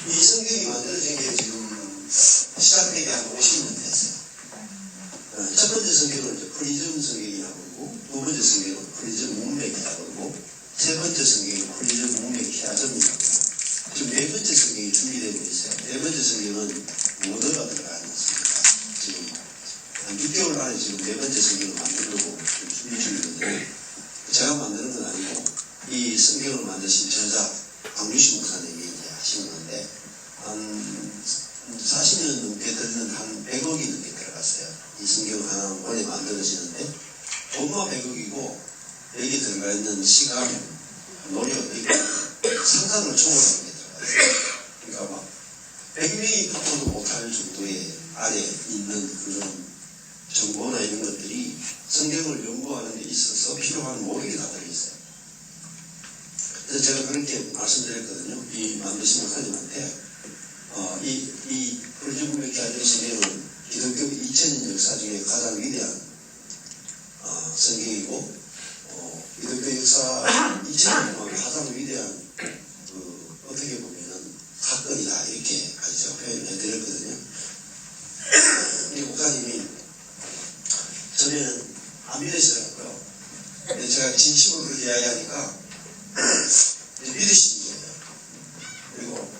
이 성경이 만들어진 게 지금 시작되기 한 50년 됐어요. 첫 번째 성경은 이제 프리즘 성경이라고 그러고, 두 번째 성경은 프리즘 문맥이라고 그러고, 세 번째 성경은 프리즘 문맥 희화점이라고 그러고, 지금 네 번째 성경이 준비되고 있어요. 네 번째 성경은 모더가 들어가는 것입니다. 지금 한 6개월 만에 지금 네 번째 성경을 만들려고 준비 중이거든요. 제가 만드는 건 아니고, 이 성경을 만드신 저자 박유시 목사님이 이제 하시는 건데, 한 40년 넘게 들는 한 100억이 넘게 들어갔어요. 이 성경 하나 원에 만들어지는데, 돈만 100억이고, 여기 들어가 있는 시간, 노력, 이게 상상을 초월하는 게 들어가요. 그러니까 막, 100명이 붙어도 못할 정도의 안에 있는 그런 정보나 이런 것들이 성경을 연구하는 데 있어서 필요한 모든 다 들어있어요. 그래서 제가 그렇게 말씀드렸거든요. 이 만드신 목사님한테, 이 불주문맥 알려주시면 기독교 2000년 역사 중에 가장 위대한 성경이고, 기독교 역사 2000년 동안 가장 위대한 어떻게 보면은 사건이다, 이렇게 제가 표현을 해드렸거든요. 이 목사님이 처음에는 안 믿으시더라고요. 근데 제가 진심으로 그렇게 이야기하니까 믿으시는 거예요. 그리고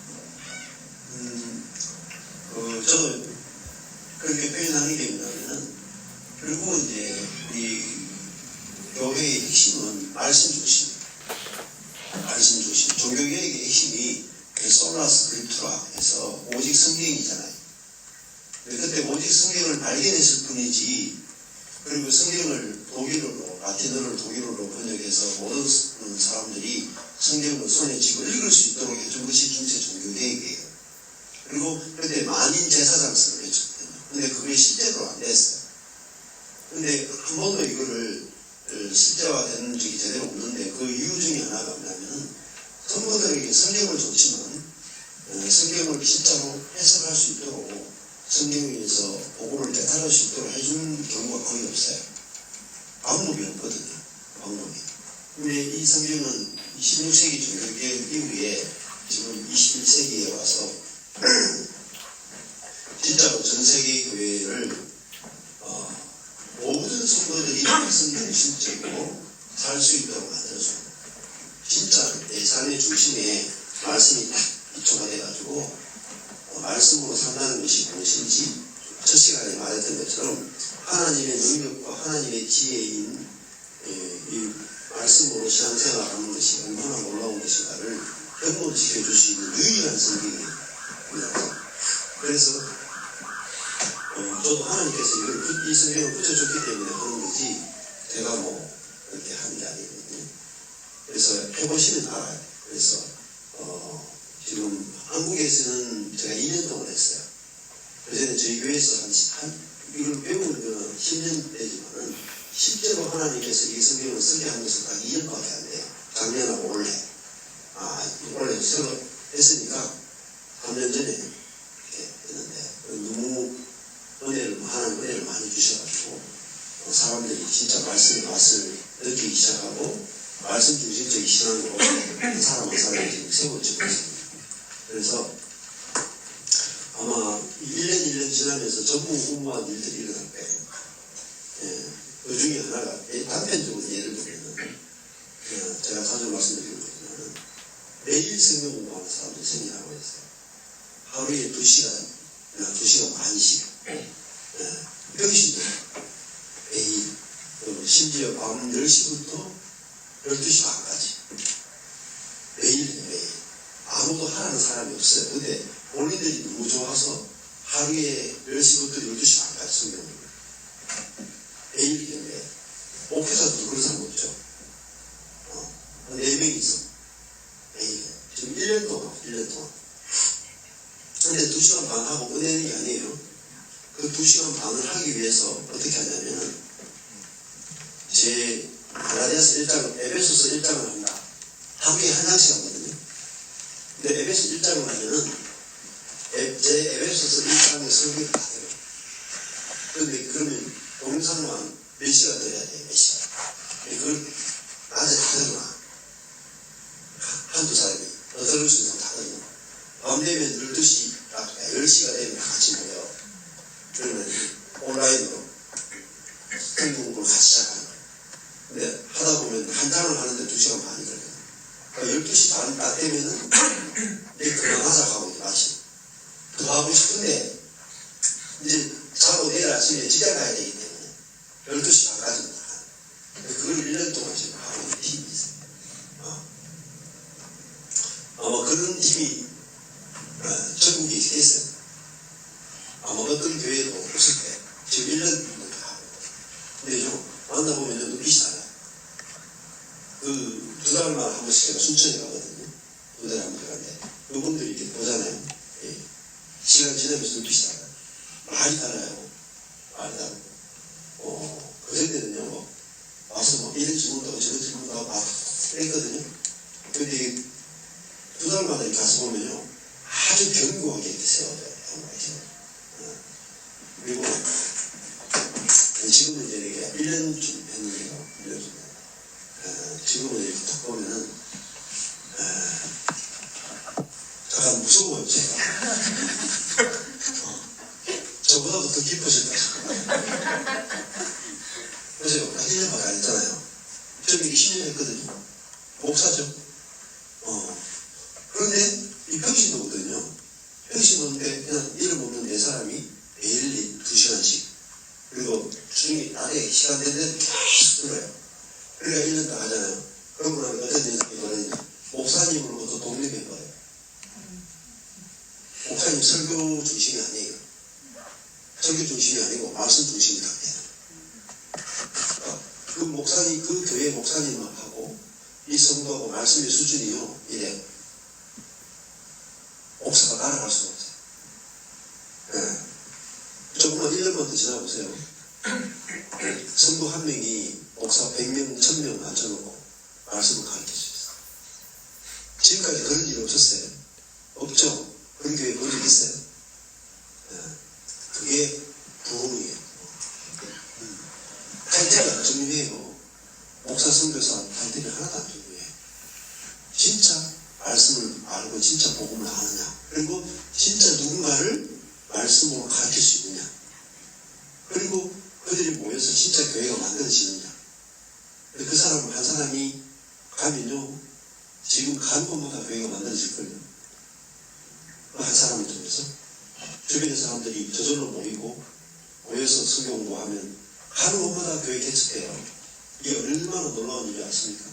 저도 그렇게 표현하는 게 뭐냐면은, 결국은 이제 우리 교회의 핵심은 말씀 중심, 말씀 중심. 종교개혁의 핵심이 솔라 스크립투라 해서 오직 성경이잖아요. 그때 오직 성경을 발견했을 뿐이지, 그리고 성경을 독일어로, 라틴어를 독일어로 번역해서 모든 사람들이 성경을 손에 쥐고 읽을 수 있도록 해준 것이 중세 종교개혁이에요. 그리고 그때 만인 제사장성을 해줬거든요. 근데 그게 실제로 안 됐어요. 근데 한 번도 이거를 실제화된 적이 제대로 없는데, 그 이유 중에 하나가 뭐냐면, 성도들에게 성경을 줬지만 성경을 진짜로 해석할 수 있도록, 성경에서 복음을 깨달을 수 있도록 해주는 경우가 거의 없어요. 방법이 없거든요. 방법이. 근데 이 성경은 16세기 종교개혁 이후에 지금 21세기에 와서 진짜로 전세계 교회를 모든 성도들이 성경 실제로 살 수 있도록 만들어줍니다. 진짜 내 삶의 중심에 말씀이 딱 기초가 돼가지고 말씀으로 산다는 것이 무엇인지, 첫 시간에 말했던 것처럼 하나님의 능력과 하나님의 지혜인 이 말씀으로 신앙생활하는 것이 얼마나 놀라운 것인가를 현모시켜줄 수 있는 유일한 성경입니다. 그래서 저도 하나님께서 이 성경을 붙여줬기 때문에 하는 거지, 제가 뭐 그렇게 하는 게 아니거든요. 그래서 해보시면 알아요. 그래서 지금 한국에서는 제가 2년 동안 했어요. 그전에 저희 교회에서 이걸 배우는 건 10년 되지만은, 실제로 하나님께서 이 성경을 쓰게 한 것은 딱 2년밖에 안 돼요. 작년하고 올해. 올해 새로 했으니까 3년 전에 이렇게 했는데, 너무 하나님 은혜를 많이 주셔가지고, 사람들이 진짜 말씀의 맛을 느끼기 시작하고, 말씀 중심적인 신앙으로 한 사람 한 사람이 지금 세워지고 있습니다. 그래서 아마 1년 지나면서 전부 공부한 일들이 일어날 거예요. 그 중에 하나가, 단편적으로 예를 들면, 제가 자주 말씀드리거든요. 매일 성경 공부하는 사람들이 생기라고 했어요. 하루에 2시간 반씩. 병신도 매일, 심지어 밤 10시부터 12시 반까지. 매일. 아무도 하라는 사람이 없어요. 근데 본인들이 너무 좋아서 하루에 10시부터 12시 반까지 성경을 매일 경배. 목회자도 그런 사람 없죠. 4명이 있어. 매일. 지금 1년 동안. 근데 2시간 반 하고 끝내는 게 아니에요. 그 2시간 반을 하기 위해서 어떻게 하냐면은, 제 갈라디아서 1장, 에베소서 1장을 한다. 하루에 한 장씩 하거든요. 근데 에베소 1장을 하면은, 제 에베소서 1장의 설교를 다 들어요. 그런데 그러면 동영상만 몇 시간 들어야 돼, 몇 시간. 그걸 낮에 다 들어놔. 한두 사람이 더 들을 수 있는 다 들어놔. 밤 되면 12시, 10시가 되면 같이 모여. 그러면 온라인으로 공부를 같이 시작하는 거예요. 근데 하다 보면 한 장을 하는데 2시간 반이 걸려요. 그러니까 12시 반 딱 되면은 이제 그만하자 하고 마치 더 하고 싶은데 이제 자고 내일 아침에 직장 가야 되기 때문에 12시 반까지는 그걸 1년 동안 지금 하고 있는 힘이 있어요. 아마 그런 힘이 전국에 있어요. 아마 어떤 교회도 없을 거예요. 지금 1년 동안 하고. 근데 좀 만나보면 눈빛이 달라요. 그 2달마다 한 번씩 제가 순천에 가거든요. 2달에 한 번 가는데 그분들이 이렇게 보잖아요. 예. 시간 지나면서 눈빛이 달라요. 말이 달라요. 말이 다르고. 그전에는요, 와서 뭐 이런 질문도 저런 질문도 하고 막 그랬거든요. 근데 이게 2달마다 이렇게 가서 보면요, 아주 견고하게 이렇게 세워져요. 그리고 지금은 이제 이게 1년쯤 했는데요. 1년쯤. 지금은 이렇게 딱 보면은 약간 무서워요, 제가. 저보다도 더 깊어질까 싶어요. 그래서 1년밖에 안 했잖아요. 저는 이게 10년 했거든요. 목사죠. 그런데 이 평신도거든요. 평신도인데 그냥 이름 없는 네 사람이 매일 2시간씩 그리고 주중에 낮에 시간 되는데 계속 들어요. 그러니까 1년 딱 하잖아요. 그러고 나면 어떤 현상이 벌어지냐. 목사님으로부터 독립해버려요. 목사님 설교 중심이 아니에요. 설교 중심이 아니고 말씀 중심이 다 돼요. 그 목사님, 그 교회 목사님하고 이 성도하고 말씀의 수준이요. 이래요. 목사가 따라갈 수가 없어요. 네. 조금만 1년만 더 지나보세요. 성도 한 명이 목사 100명, 1000명 앉혀놓고 말씀을 가르쳐 주셨어요. 지금까지 그런 일이 없었어요. 없죠? 그런 교회 본 적 있어요? 네. 그게 부흥이에요. 타이틀이 안 중요해요. 목사, 선교사 타이틀이 하나도 안 중요해요. 진짜 말씀을 알고 진짜 복음을 아느냐. 그리고 진짜 누군가를 말씀으로 가르칠 수 있느냐. 그리고 그들이 모여서 진짜 교회가 만들어지느냐. 그 사람 한 사람이 가면요, 지금 간 곳마다 교회가 만들어질 거예요. 한 사람을 통해서 주변의 사람들이 저절로 모여서 성경 공부하면 가는 곳마다 교회 개척돼요. 이게 얼마나 놀라운 일이 않습니까?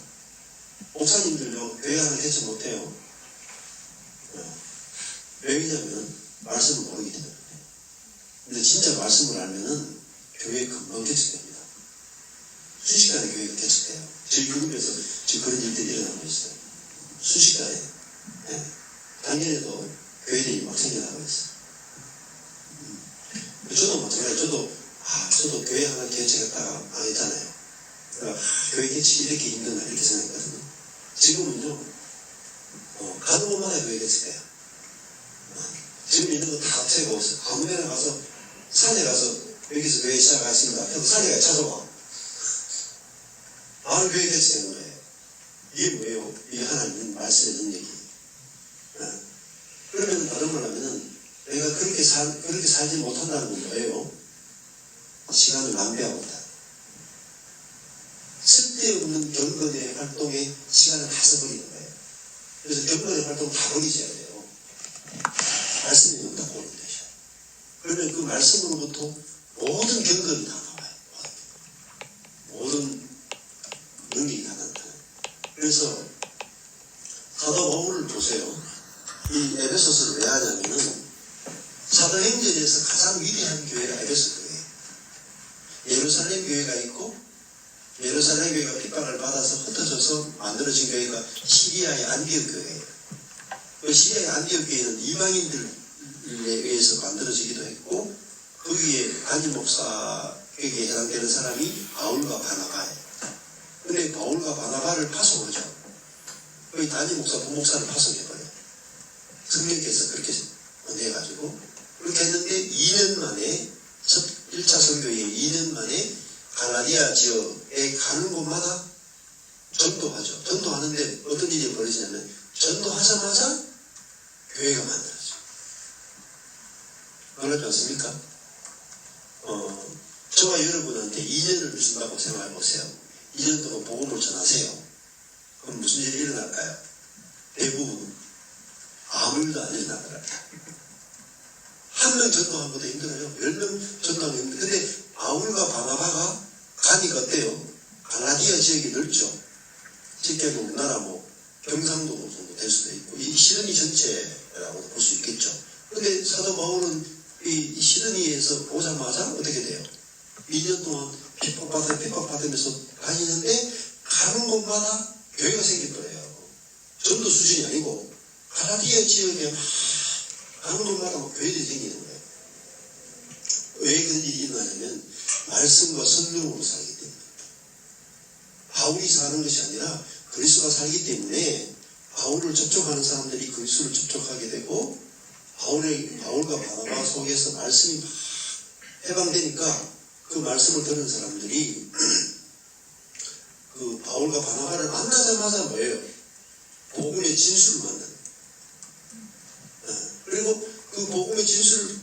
목사님들요, 교회 하나 개척 못해요. 왜냐면 말씀을 모르기 때문에. 근데 진짜 말씀을 알면은 교회 금방 개척됩니다. 순식간에 교회가 개척돼요. 저희 그룹에서 지금 그런 일들이 일어나고 있어요. 순식간에. 네. 작년에도 교회들이 막 생겨나고 있어요. 저도 마찬가지예요. 저도 교회 하나 개척했다가 안 했잖아요. 그러니까 교회 개척이 이렇게 힘드나 이렇게 생각했거든요. 지금은요, 가는 곳마다 교회 개척돼요. 지금 있는 것도 다 채고 아무 데나 가서 산에 가서 여기서 교회 시작하십니다. 그래서 산에 가 찾아와. 교회 개척되는 거예요. 이게 뭐예요? 이게 하나님 말씀의 능력이에요. 그러면 다른 말 하면은 내가 그렇게 살지 못한다는 건 뭐예요? 시간을 낭비하고 있다. 쓸데없는 경건의 활동에 시간을 다 써버리는 거예요. 그래서 경건의 활동 다 버리셔야 돼요. 말씀이 없다고 보는 것이요. 그러면 그 말씀으로부터 모든 경건이 다 나와요. 모든 능력이 다 나타나요. 그래서 사도 바울을 보세요. 이 에베소서를 왜 하냐면은 사도행전에서 가장 위대한 교회가 에베소 교회예요. 예루살렘 교회가 있고 예루살렘 교회가 핍박을 받아서 흩어져서 만들어진 교회가 시리아의 안디옥 교회예요. 그 시리아의 안디옥 교회는 이방인들에 의해서 만들어지기도 했고 거기에 담임 목사에게 해당되는 사람이 바울과 바나바예요. 근데 바울과 바나바를 파송하죠. 거기 담임 목사, 부목사를 파송해버려요. 성령께서 그렇게 해가지고 그렇게 했는데 2년 만에 첫 1차 선교에 2년 만에 갈라디아 지역에 가는 곳마다 전도하죠. 전도하는데 어떤 일이 벌어지냐면 전도하자마자 교회가 만들어져. 그렇지 않습니까? 저와 여러분한테 2년을 준다고 생각해 보세요. 2년 동안 복음을 전하세요. 그럼 무슨 일이 일어날까요? 대부분 아무 일도 안 일어나더라고요. 한 명 전도한 것도 힘들어요. 10명 전도하면 힘들어요. 근데 바울과 바나바가 가니까 어때요? 갈라디아 지역이 넓죠. 쉽게 우리나라 경상도 정도 될 수도 있고, 이 시드니 전체라고 볼 수 있겠죠. 근데 사도 바울은 이 시드니에서 오자마자 어떻게 돼요? 2년 동안 핍박받으면서 다니는데 가는 곳마다 교회가 생긴 거예요. 전도 수준이 아니고 갈라디아 지역에 막 가는 곳마다 교회들이 생기는 거예요. 왜 그런 일이 일어나냐면 말씀과 성령으로 살기 때문에. 바울이 사는 것이 아니라 그리스도가 살기 때문에 바울을 접촉하는 사람들이 그리스도를 접촉하게 되고, 바울과 바나바 속에서 말씀이 막 해방되니까 그 말씀을 들은 사람들이 그 바울과 바나바를 만나자마자 뭐예요? 복음의 진술을 만나는. 그리고 그 복음의 진술을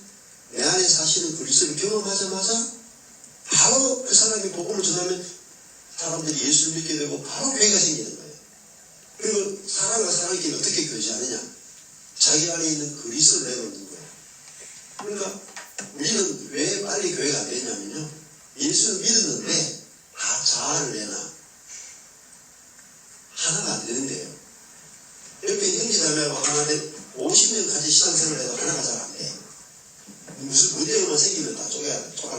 내 안에 사시는 그리스도를 경험하자마자 바로 그 사람이 복음을 전하면 사람들이 예수를 믿게 되고 바로 교회가 생기는 거예요. 그리고 사람과 사람끼리 어떻게 교제하느냐? 자기 안에 있는 그리스도를 내놓는 거예요. 그러니까 우리는 왜 빨리 교회가 안 되냐면요, 예수를 믿었는데 다 자아를 내놔. 하나가 안 되는데요. 옆에 형제자매하고 하나 돼 50년 같이 신앙생활을 해도 하나가 잘 안 돼. 무슨 문제만 생기면 다 쪼개가지고.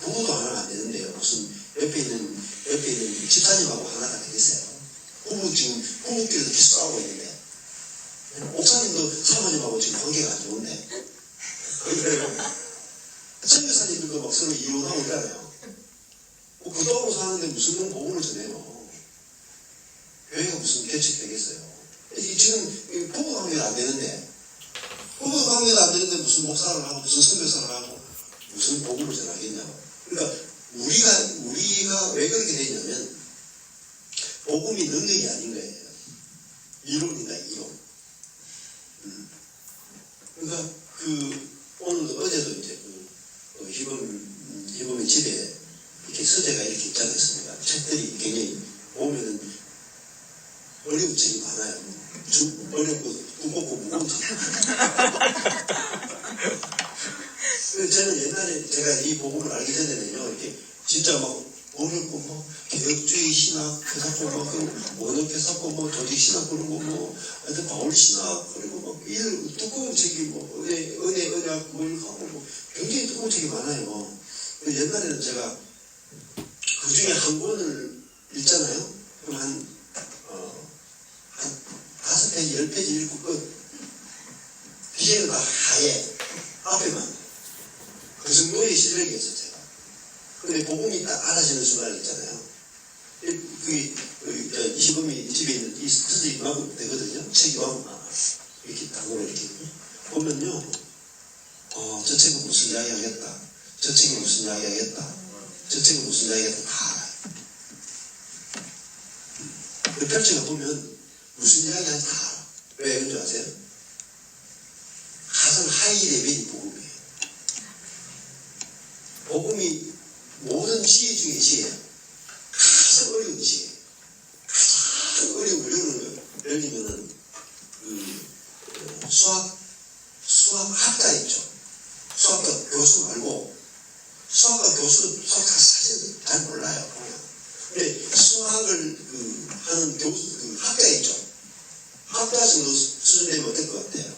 부부도 하나가 안 되는데요. 무슨 옆에 있는 집사님하고 하나가 되겠어요. 부부끼리도 계속 싸우고 있는데. 목사님도 사모님하고 지금 관계가 안 좋은데. 그래요. 선교사님들도 막 서로 이혼하고 있잖아요. 그 도로 사는데 무슨 복음을 전해요. 교회가 무슨 개척되겠어요. 지금 부부 관계가 안 되는데, 무슨 목사를 하고 무슨 선교사를 하고 무슨 복음을 전하겠냐고. 그러니까 우리가 왜 그렇게 되냐면 복음이 능력이 아닌 거예요. 이론이다, 이론. 그러니까 오늘도 어제도 이제 희범의 집에 이렇게 서재가 이렇게 있지 않습니까? 책들이 굉장히 보면은 어려운 책이 많아요. 어렵고 두껍고 무거운 책. 저는 옛날에 제가 이 복음을 알기 전에는요, 이렇게 진짜 막 어렵고 개혁주의 신학 개사고 원어 개사고 조직 신학 그런 거 하여튼 바울 신학 그리고 이런 두꺼운 책이 은혜 언약 하고 굉장히 두꺼운 책이 많아요. 옛날에는 제가 그 중에 한 권을 읽잖아요. 그럼 한 5페이지, 10페이지 읽고 끝. 뒤에는 다 하얘. 앞에만. 그 정도의 실력이었어요, 제가. 근데 복음이 딱 알아지는 순간 있잖아요. 희범이 집에 있는 이 서재 이만큼 되거든요. 책이 이만큼 많아. 이렇게 단어로 이렇게. 보면요. 저 책은 무슨 이야기 하겠다. 저 책은 무슨 이야기 하겠다. 저 책은 무슨 이야기 하겠다. 다 알아요. 그 펼쳐가 보면 무슨 이야기 하는지 다 알아. 왜 그런 줄 아세요? 가장 하이 레벨이 복음이에요. 복음이 모든 지혜 중에 지혜예요. 가장 어려운 지혜. 가장 어려운 거예요. 예를 들면은 수학학자 있죠. 수학과 교수 말고 수학과 교수는 수학 사실 잘 몰라요. 근데 수학을 하는 학자 있죠. 학자 정도 수준 되면 어떨 것 같아요?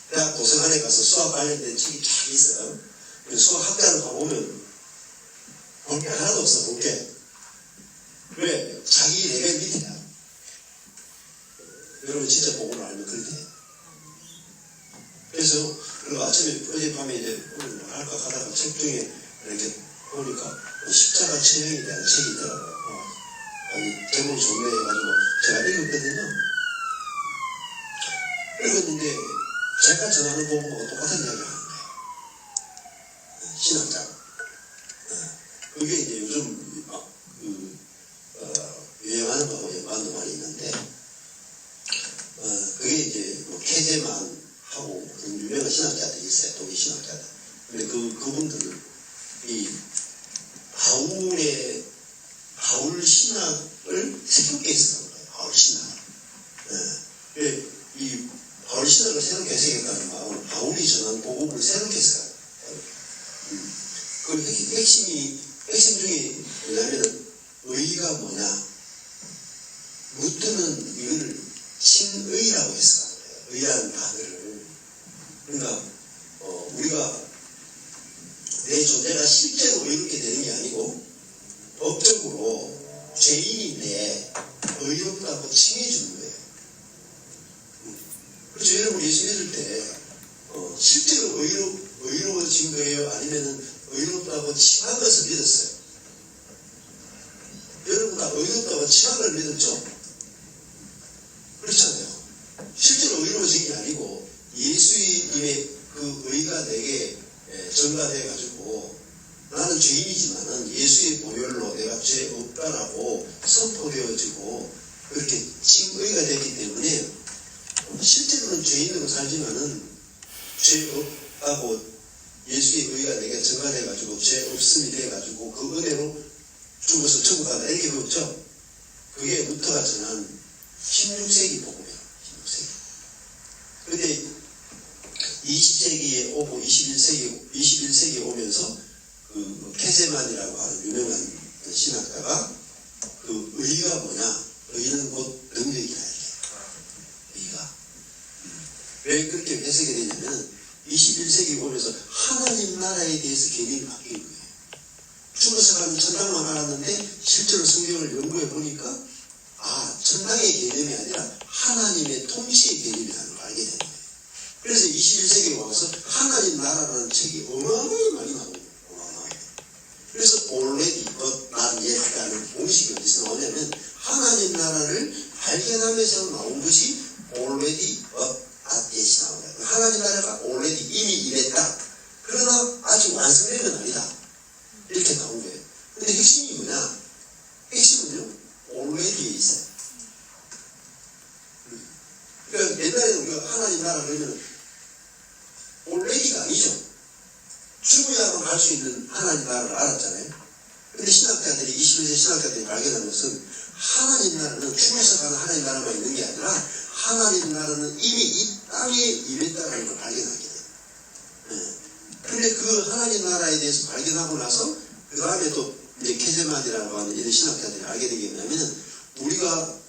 대학 도서관에 가서 수학 관련된 책이 쫙 있어요. 수학학자를 가보면 볼 게 하나도 없어, 볼 게. 왜? 자기 레벨 밑이야. 여러분 진짜 복음을 알면 그렇게 돼요. 그래서 아침에 어젯밤에 이제 오늘 할까 하다가 책 중에 이렇게 보니까 십자가 처형에 대한 책이 있더라고요. 제목이 좋네 해가지고 제가 읽었거든요. 읽었는데 제가 전하는 복음하고 똑같은 이야기를 하는 거예요. 신학자. 그게 이제 요즘 유행하는 거하고 연관도 많이 있는데, 그게 이제 케제만 하고 유명한 신학자들이 있어요. 독일 신학자들. 근데 그분들은 이 바울 신학을 새롭게 해석한 거예요. 바울 신학. 예. 이 바울 신학을 새롭게 해석했다는 마음은 바울이 전한 복음을 새롭게 해석한 거예요. 그 핵심 중에 뭐냐면은 의가 뭐냐? 루트는 이거를 신의라고 해석한 거예요. 의라는 단어를. 그러니까 우리가 내 존재가 실제로 의롭게 되는 게 아니고 법적으로 죄인인데 의롭다고 칭해주는 거예요. 그렇죠. 여러분 예수 믿을 때 실제로 의로워진 거예요? 아니면은 의롭다고 칭한 것을 믿었어요? 여러분 다 의롭다고 칭한 걸 믿었죠? 그렇잖아요. 실제로 의로워진 게 아니고 예수님의 그 의가 내게 전가돼가지고 나는 죄인이지만은 예수의 보혈로 내가 죄 없다라고 선포되어지고 그렇게 칭의가 되기 때문에 실제로는 죄인으로 살지만은 죄 없다고 예수의 의가 내게 전가돼가지고 죄 없음이 돼가지고 그 은혜로 죽어서 천국 가다 이렇게 배웠죠. 그게 루터가 전한 16세기 복음이에요. 16세기. 그런데 20세기에 오고 21세기에 오면서 그 케세만이라고 하는 유명한 신학자가 그 의가 뭐냐? 의는 곧 능력이다. 의가. 왜 그렇게 해석이 되냐면 21세기 오면서 하나님 나라에 대해서 개념이 바뀐 거예요. 죽어서 가면 천당만 알았는데 실제로 성경을 연구해 보니까 천당의 개념이 아니라 하나님의 통치의 개념이라는 걸 알게 된 거예요. 그래서 21세기에 와서 하나님 나라라는 책이 어마어마하게 많이 나오고 어마어마하게. 그래서 already but not yet라는 공식이 어디서 나오냐면 하나님 나라를 발견하면서 나온 것이 already but not yet이 나오는 거예요. 하나님 나라가 already 이미 임했다. 그러나 아직 완성된 건 아니다. 이렇게 나온 거예요. 근데 핵심이 뭐냐? 핵심은요, already에 있어요. 그러니까 옛날에는 우리가 하나님 나라 그러면 already가 아니죠. 죽어야만 갈 수 있는 하나님 나라를 알았잖아요. 근데 신학자들이 21세기 신학자들이 발견한 것은 하나님 나라는 죽어서 가는 하나님 나라만 있는 게 아니라 하나님 나라는 이미 이 땅에 임했다는 걸 발견하게 돼요. 근데 그 하나님 나라에 대해서 발견하고 나서 그 다음에 또 이제 케세만이라고 하는 이런 신학자들이 알게 된 게 뭐냐면 우리가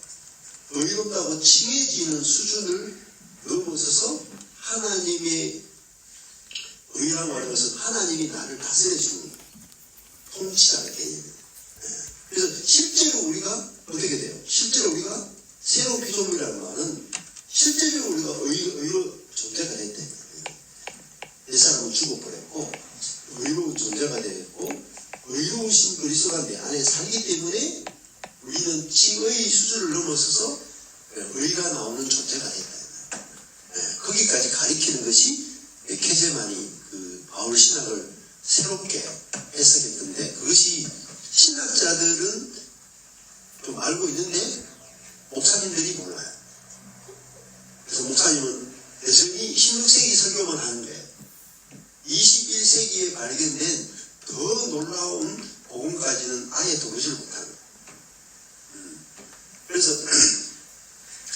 의롭다고 칭해지는 수준을 넘어서서 하나님의 의라고 하는 것은 하나님이 나를 다스려주는 통치자의 개념이에요. 그래서 실제로 우리가 어떻게 돼요? 실제로 우리가 새로운 피조물이라는 말은 실제로 우리가 의로 존재가 됐대. 옛사람은 죽어버렸고 의로운 존재가 되었고 의로우신 그리스도가 내 안에 살기 때문에 우리는 칭의 수준을 넘어서서 의가 나오는 존재가 됐다. 거기까지 가리키는 것이 케제만이 그 바울 신학을 새롭게 해석했던데 그것이 신학자들은 좀 알고 있는데 목사님들이 몰라요. 그래서 목사님은 여전히 16세기 설교만 하는 거예요. 21세기에 발견된 더 놀라운 복음까지는 아예 들어오지를 못하는 거예요. 그래서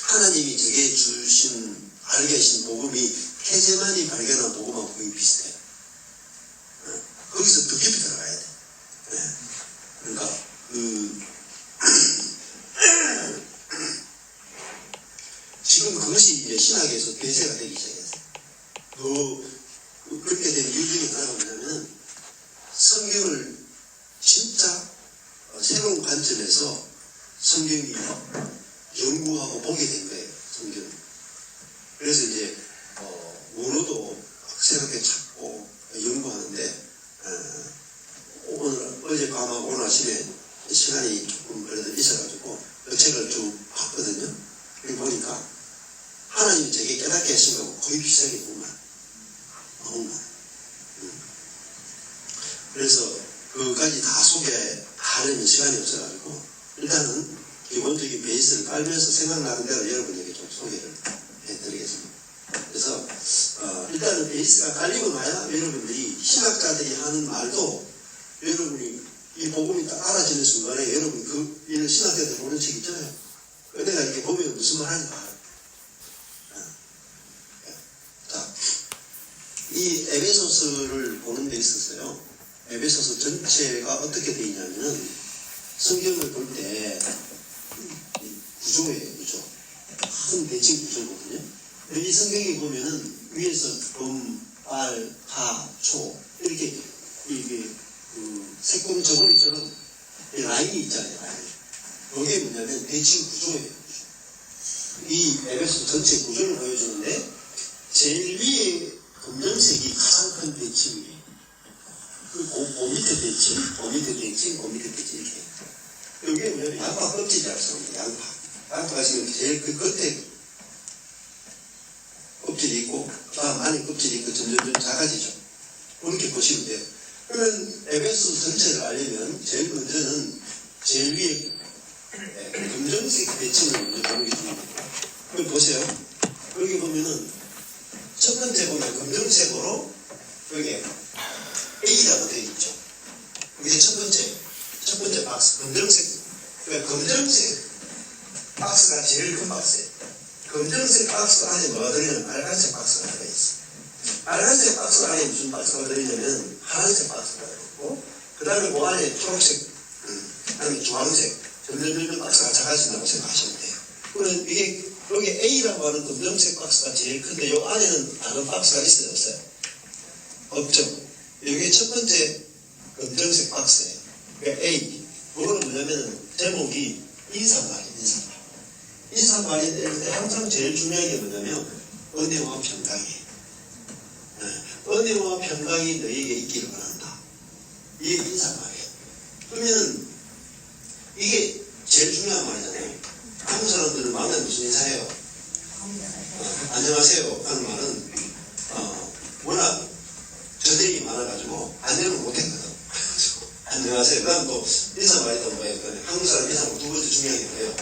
하나님이 저게 주신 알게 하신 복음이 케제만이 발견한 복음하고 거의 비슷해요. 거기서 더 깊이 들어가야 돼. 그러니까 지금 그것이 이제 신학에서 대세가 되기 시작했어요. 그렇게 된 이유 중에 하나가 뭐냐면 성경을 진짜 새로운 관점에서 성경이 연구하고 보게 된 거예요. 성경. 그래서 이제 원어도 새롭게 찾고 연구하는데 어젯밤 오늘 아침에 시간이 조금 그래도 있어가지고 그 책을 쭉 봤거든요. 그리고 보니까 하나님이 제게 깨닫게 하신 거하고 거의 비슷하게 보면 너무 많아요. 그래서 그까지 다 소개하려면 시간이 없어가지고 일단은 기본적인 베이스를 깔면서 생각나는 대로 여러분에게 좀 소개를 해드리겠습니다. 그래서 베이스가 깔리고 나야 여러분들이 신학자들이 하는 말도 여러분이 이 복음이 딱 알아지는 순간에 여러분 이런 신학자들 보는 책 있잖아요. 내가 이렇게 보면 무슨 말 하는지 알아요. 자, 이 에베소서를 보는 데 있어서요. 에베소서 전체가 어떻게 되어 있냐면은 성경을 볼 때 구조예요, 구조. 큰 대칭 구조거든요. 이 성경에 보면은 위에서 발, 하, 초 이렇게 이게 색공 저고리처럼 라인이 있잖아요. 라인. 이게 뭐냐면 대칭 구조예요. 이 에베소 전체 구조를 보여주는데 제일 위에 검정색이 가장 큰 대칭이에요. 그 밑에 대칭, 그 밑에 대칭, 그 밑에 대칭 이렇게. 이게 뭐냐면 양파 껍질이라고 합니다. 양파가 지금 제일 그 겉에 껍질이 있고 다음 안에 껍질이 있고 점점 작아지죠. 그렇게 보시면 돼요. 그러면 에베소 전체를 알려면 제일 먼저는 제일 위에 검정색 대칭을 먼저 보는 게 중요합니다. 그럼 보세요. 여기 보면은 첫 번째 보면 검정색으로 여기 A라고 되어 있죠. 이게 첫 번째 박스 검정색. 그러니까 검정색 박스가 제일 큰 박스예요. 검정색 박스 안에 뭐가 들어있냐면 빨간색 박스가 들어있어. 빨간색 박스 안에 무슨 박스가 들어있냐면 파란색 박스가 들어있고, 그 다음에 그 안에 초록색, 아니면 주황색, 점점 박스가 작아진다고 생각하시면 돼요. 그러면 이게 여기 A라고 하는 검정색 박스가 제일 큰데 이 안에는 다른 박스가 있어요, 없어요? 없죠. 이게 첫 번째 검정색 박스예요. 그러니까 A. 그거는 뭐냐면 제목이 인사말이에요, 인사말. 인사말이 될 때 항상 제일 중요한 게 뭐냐면 은혜와 평강이에요. 은혜와 평강이 너희에게 있기를 바란다. 이게 인사말이에요. 그러면 이게 제일 중요한 말이잖아요. 한국 사람들은 마음에 무슨 인사해요? 안녕하세요 하는 말은 워낙 저들이 많아가지고 안녕을 못했거든. 안녕하세요. 난 또 인사말이 또 뭐예요? 한국 사람 인사말 두 번째 중요한 게 뭐예요?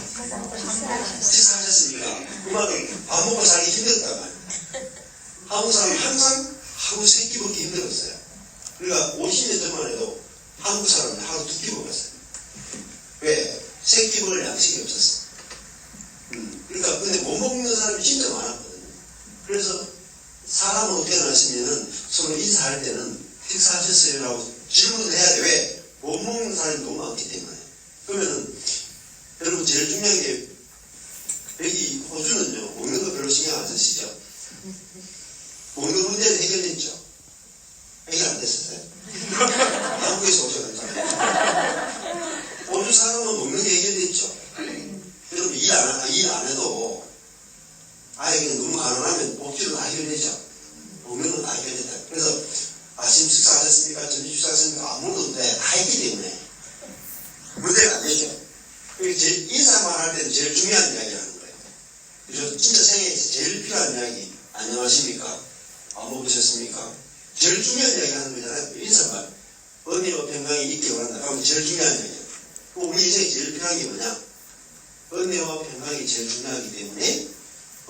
식사하셨습니까? 그 말은 밥 먹고 살기 힘들었단 말이에요. 한국 사람은 항상 하루 세 끼 먹기 힘들었어요. 그러니까 50년 전만 해도 한국 사람은 하루 2끼 먹었어요. 왜? 세 끼 먹을 양식이 없었어. 그러니까 근데 못 먹는 사람이 진짜 많았거든요. 그래서 사람으로 태어나시면은 서로 인사할 때는 식사하셨어요? 라고 질문을 해야 돼. 왜? 못 먹는 사람이 너무 많기 때문에. 그러면은 여러분 제일 중요한 게 여기 호주는요 먹는 거 별로 신경 안 쓰시죠? 먹는 문제는 해결됐죠? 해결 안 됐었어요? 한국에서 오셔가지고 호주 사람은 먹는 게 해결됐죠? 여러분 일 안 해도 아예 그냥 너무 가난하면 복지로 다 해결되죠? 먹는 건 다 해결됐다. 그래서 아침 식사하셨습니까? 점심 식사하셨습니까? 안 먹어도 돼. 다 했기 때문에 문제가 안 되죠. 제일 인사만 할 때는 제일 중요한 이야기를 하는 거예요. 그래서 진짜 생애에서 제일 필요한 이야기, 안녕하십니까? 안 먹으셨습니까? 제일 중요한 이야기 하는 거잖아요. 인사말. 은혜와 평강이 있기 원한다. 그럼 제일 중요한 이야기예요. 우리 인생에 제일 필요한 게 뭐냐? 은혜와 평강이 제일 중요하기 때문에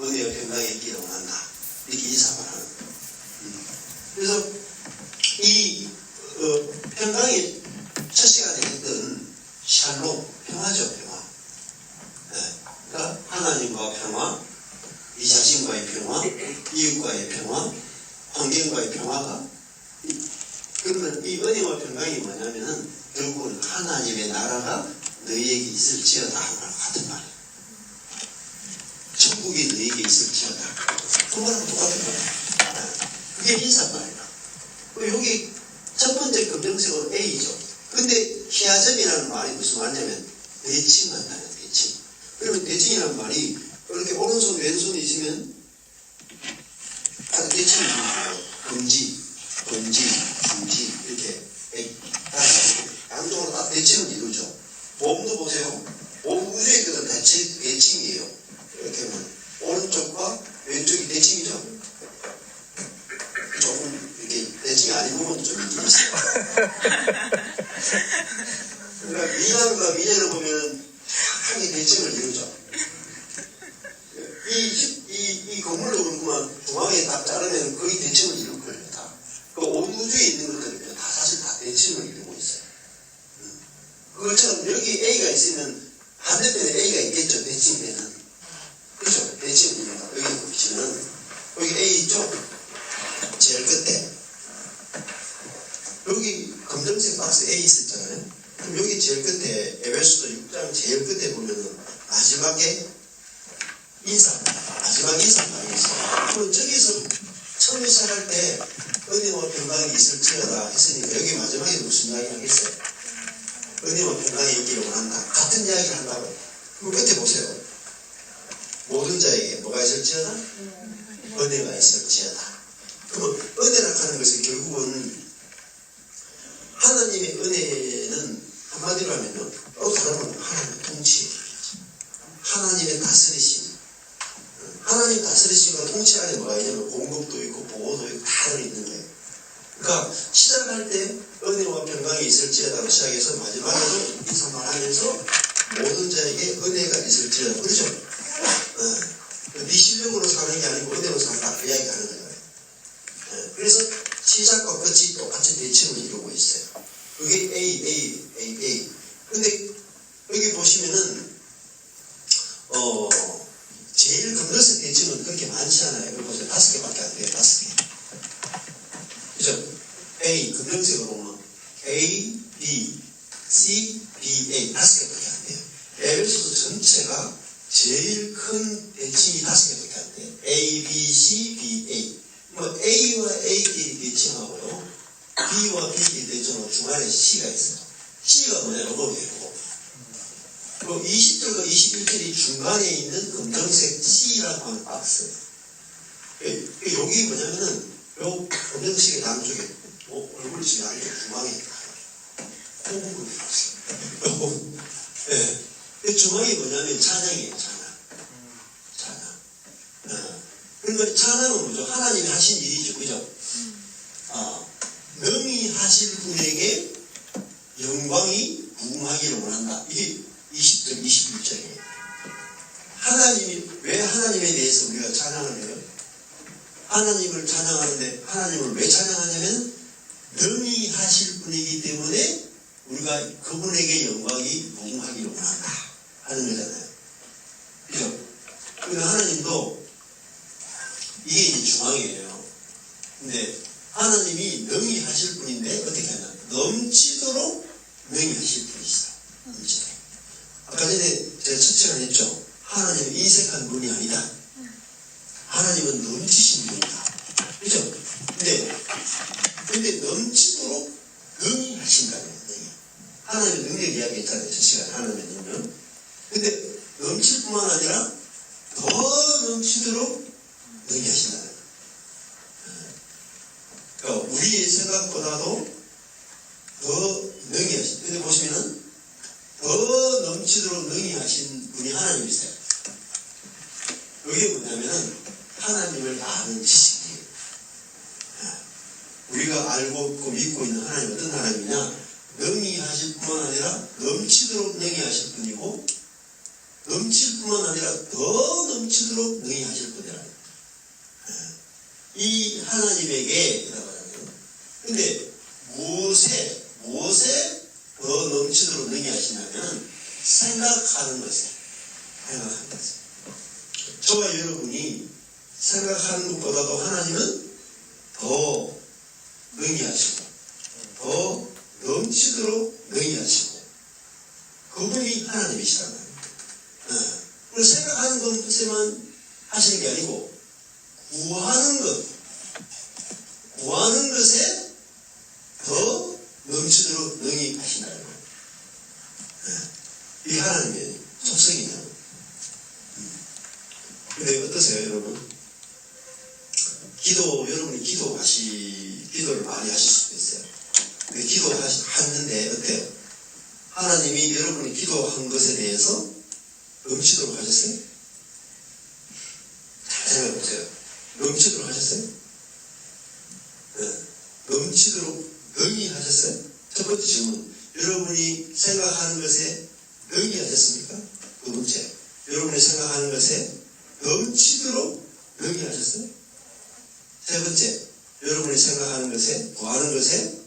은혜와 평강이 있기를 원한다. 이렇게 인사말 하는 거예요. 그래서 이 평강의 첫 시간에 했던 샬롬, 평화죠, 평화. 그러니까 하나님과 평화, 이 자신과의 평화, 이웃과의 평화, 환경과의 평화가. 그러면 이 은혜와 평강이 뭐냐면은 결국은 하나님의 나라가 너희에게 있을지어다 하는 같은 말이에요. 천국이 너희에게 있을지어다. 그 말하고 똑같은 거예요. 그게 인사말이다. 여기 첫 번째 검정색으로 A죠. 근데 히아점이라는 말이 무슨 말이냐면 대칭한다는 대칭. 그러면 대칭이라는 말이 이렇게 오른손 왼손이 있으면 다 대칭이 있어요. 금지, 금지, 금지 이렇게 양쪽으로 다 대칭을 이루죠. 몸도 보세요. 몸 우주에 있는 대칭이에요. 이렇게 보면 오른쪽과 왼쪽이 대칭이죠. 조금 이렇게 대칭이 아닌 부분도 좀 있긴 있어요. 그러니까 미남과 미녀를 보면 정확하게 대칭을 이루죠. 이 건물도 그렇구만 중앙에 딱 자르면 거의 대칭을 이룰 박스 A 있었잖아요. 그럼 여기 제일 끝에 에베소서 6장 제일 끝에 보면은 마지막에 마지막 인사말이 있어요. 그럼 저기서 처음 시작할 때 은혜와 평강이 있을지어다 했으니까 여기 마지막에 무슨 이야기 하겠어요? 은혜와 평강이 있기를 원한다. 같은 이야기를 한다고. 그럼 끝에 보세요. 모든 자에게 뭐가 있을지어다? 은혜가 있을지어다. 그럼 은혜라 하는 것은 결국은 하나님의 은혜는 한마디로 하면요. 또 다른 건 하나님의 통치. 하나님의 다스리심. 하나님 다스리심과 통치 안에 뭐가 있냐면 공급도 있고 보호도 있고 다 있는 거예요. 그러니까 시작할 때 은혜와 평강이 있을지어다로 시작해서 마지막에도 인사말 하면서 모든 자에게 은혜가 있을지어다. 그렇죠? 네 실력으로 사는 게 아니고 은혜로 산다. 그 이야기 하는 거예요. 그래서 시작과 끝이 똑같이 대칭을 이루고 있어요. 그게 A. 근데 여기 보시면은 제일 검정색 대칭은 그렇게 많지 않아요. 여기 보세요. 5개밖에 안 돼요. 5개. 그죠? A, 검정색으로 보면 A, B, C, B, A 5개밖에 안 돼요. 에베소서 전체가 제일 큰 대칭이 5개밖에 안 돼요. A, B, C, B, A. 뭐 A와 A끼리 대칭하고요. B와 B끼리 대칭하고 중간에 C가 있어요. C가 뭐냐? 요거예요. 그 20절과 21절이 중간에 있는 검정색 C라고 하는 박스. 여기 뭐냐면은 요 검정색의 남쪽에 얼굴이 지금 아니고 중앙에 호흡을 들었어요. 네. 중앙이 뭐냐면 찬양이에요. 찬양. 그러니까 찬양은 뭐죠? 하나님이 하신 일이죠. 그죠? 능히 하실 분에게 영광이 부응하기를 원한다. 이게 20절, 21절이에요. 하나님이, 왜 하나님에 대해서 우리가 찬양을 해요? 하나님을 찬양하는데, 하나님을 왜 찬양하냐면, 능히 하실 분이기 때문에, 우리가 그분에게 영광이 부응하기를 원한다. 하는 거잖아요. 그죠? 그러니까 하나님도, 이게 이제 중앙이에요. 근데, 하나님이 능히 하실 분인데, 어떻게 하냐? 넘치도록 능히 하실 분이시다. 넘치도록. 아까 전에 제가 첫 시간에 했죠. 하나님은 인색한 분이 아니다. 하나님은 넘치신 분이다. 그죠? 근데 넘치도록 능히 하신다는 거예요. 하나님의 능력 이야기 했잖아요. 첫 시간에 하나님의 능력. 근데 넘칠 뿐만 아니라 더 넘치도록 능히 하신다는 거예요. 그러니까 우리의 생각보다도 더 능히 하신다. 근데 보시면은 더 넘치도록 능히 하신 분이 하나님이세요. 이게 뭐냐면은 하나님을 아는 지식이에요. 우리가 알고 있고 믿고 있는 하나님 어떤 하나님이냐? 능히 하실 뿐만 아니라 넘치도록 능히 하실 분이고 넘칠 뿐만 아니라 더 넘치도록 능히 하실 분이라는 이 하나님에게 근데 무엇에 더 넘치도록 능히 하시냐면 생각하는 것에 저와 여러분이 생각하는 것보다도 하나님은 더 능히 하시고 더 넘치도록 능히 하시고 그분이 하나님이시라는 거예요. 그래서 생각하는 것에만 하시는 게 아니고 구하는 것에 더 넘치도록 능히 하신다는 거예요. 이 하나님의 속성이냐. 근데 어떠세요, 여러분? 여러분이 기도를 많이 하실 수도 있어요. 근데 기도하는데 어때요? 하나님이 여러분이 기도한 것에 대해서 넘치도록 하셨어요? 잘 생각해 보세요. 넘치도록 하셨어요? 넘치도록 능히 하셨어요? 첫 번째 질문. 여러분이 생각하는 것에 능히 하셨습니까? 두 번째. 여러분이 생각하는 것에 넘치도록 능히 하셨어요? 세 번째. 여러분이 생각하는 것에, 구하는 것에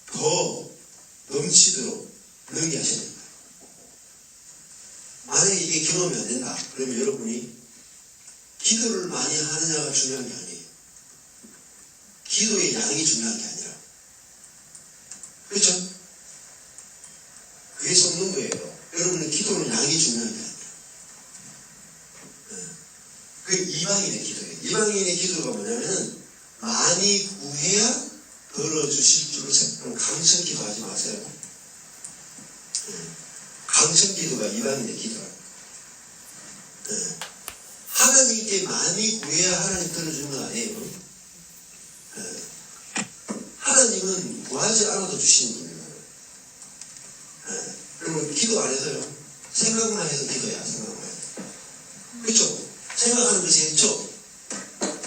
더 넘치도록 능히 하셔야 됩니다. 만약에 이게 경험이 안 된다. 그러면 여러분이 기도를 많이 하느냐가 중요한 게 아니에요. 기도의 양이 중요한 게 아니라. 그렇죠? 많이 구해야 들어주실 줄을 생각하면 강청 기도하지 마세요. 강청 기도가 이방인의 기도라. 하나님께 많이 구해야 하나님 들어주는 거 아니에요. 하나님은 구하지 않아도 주시는 분이에요. 그러면 기도 안 해서요. 생각만 해서 기도해야 생각만 해서. 그렇죠? 생각하는 것이 했죠?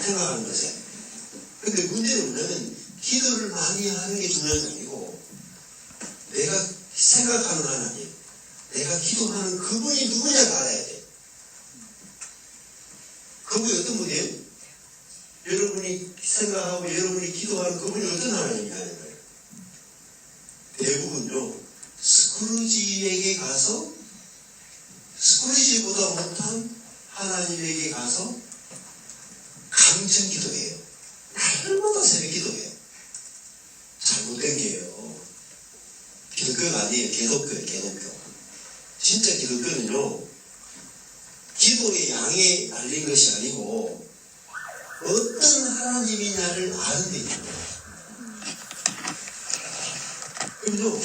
생각하는 것에. 근데 문제는 뭐냐면 기도를 많이 하는 게 중요한 게 아니고 내가 생각하는 하나님, 내가 기도하는 그분이 누구냐를 알아야 돼. 그분이 어떤 분이에요? 여러분이 생각하고 여러분이 기도하는 그분이 어떤 하나님이냐는 거예요. 대부분요, 스크루지에게 가서 스크루지보다 못한 하나님에게 가서 강청 기도해요. 날마다 새벽 기도해요. 잘못된 게요. 기독교가 아니에요. 개독교예요. 개독교. 진짜 기독교는요, 기도의 양에 달린 것이 아니고 어떤 하나님이냐를 아는 데 있는 거예요. 그럼요,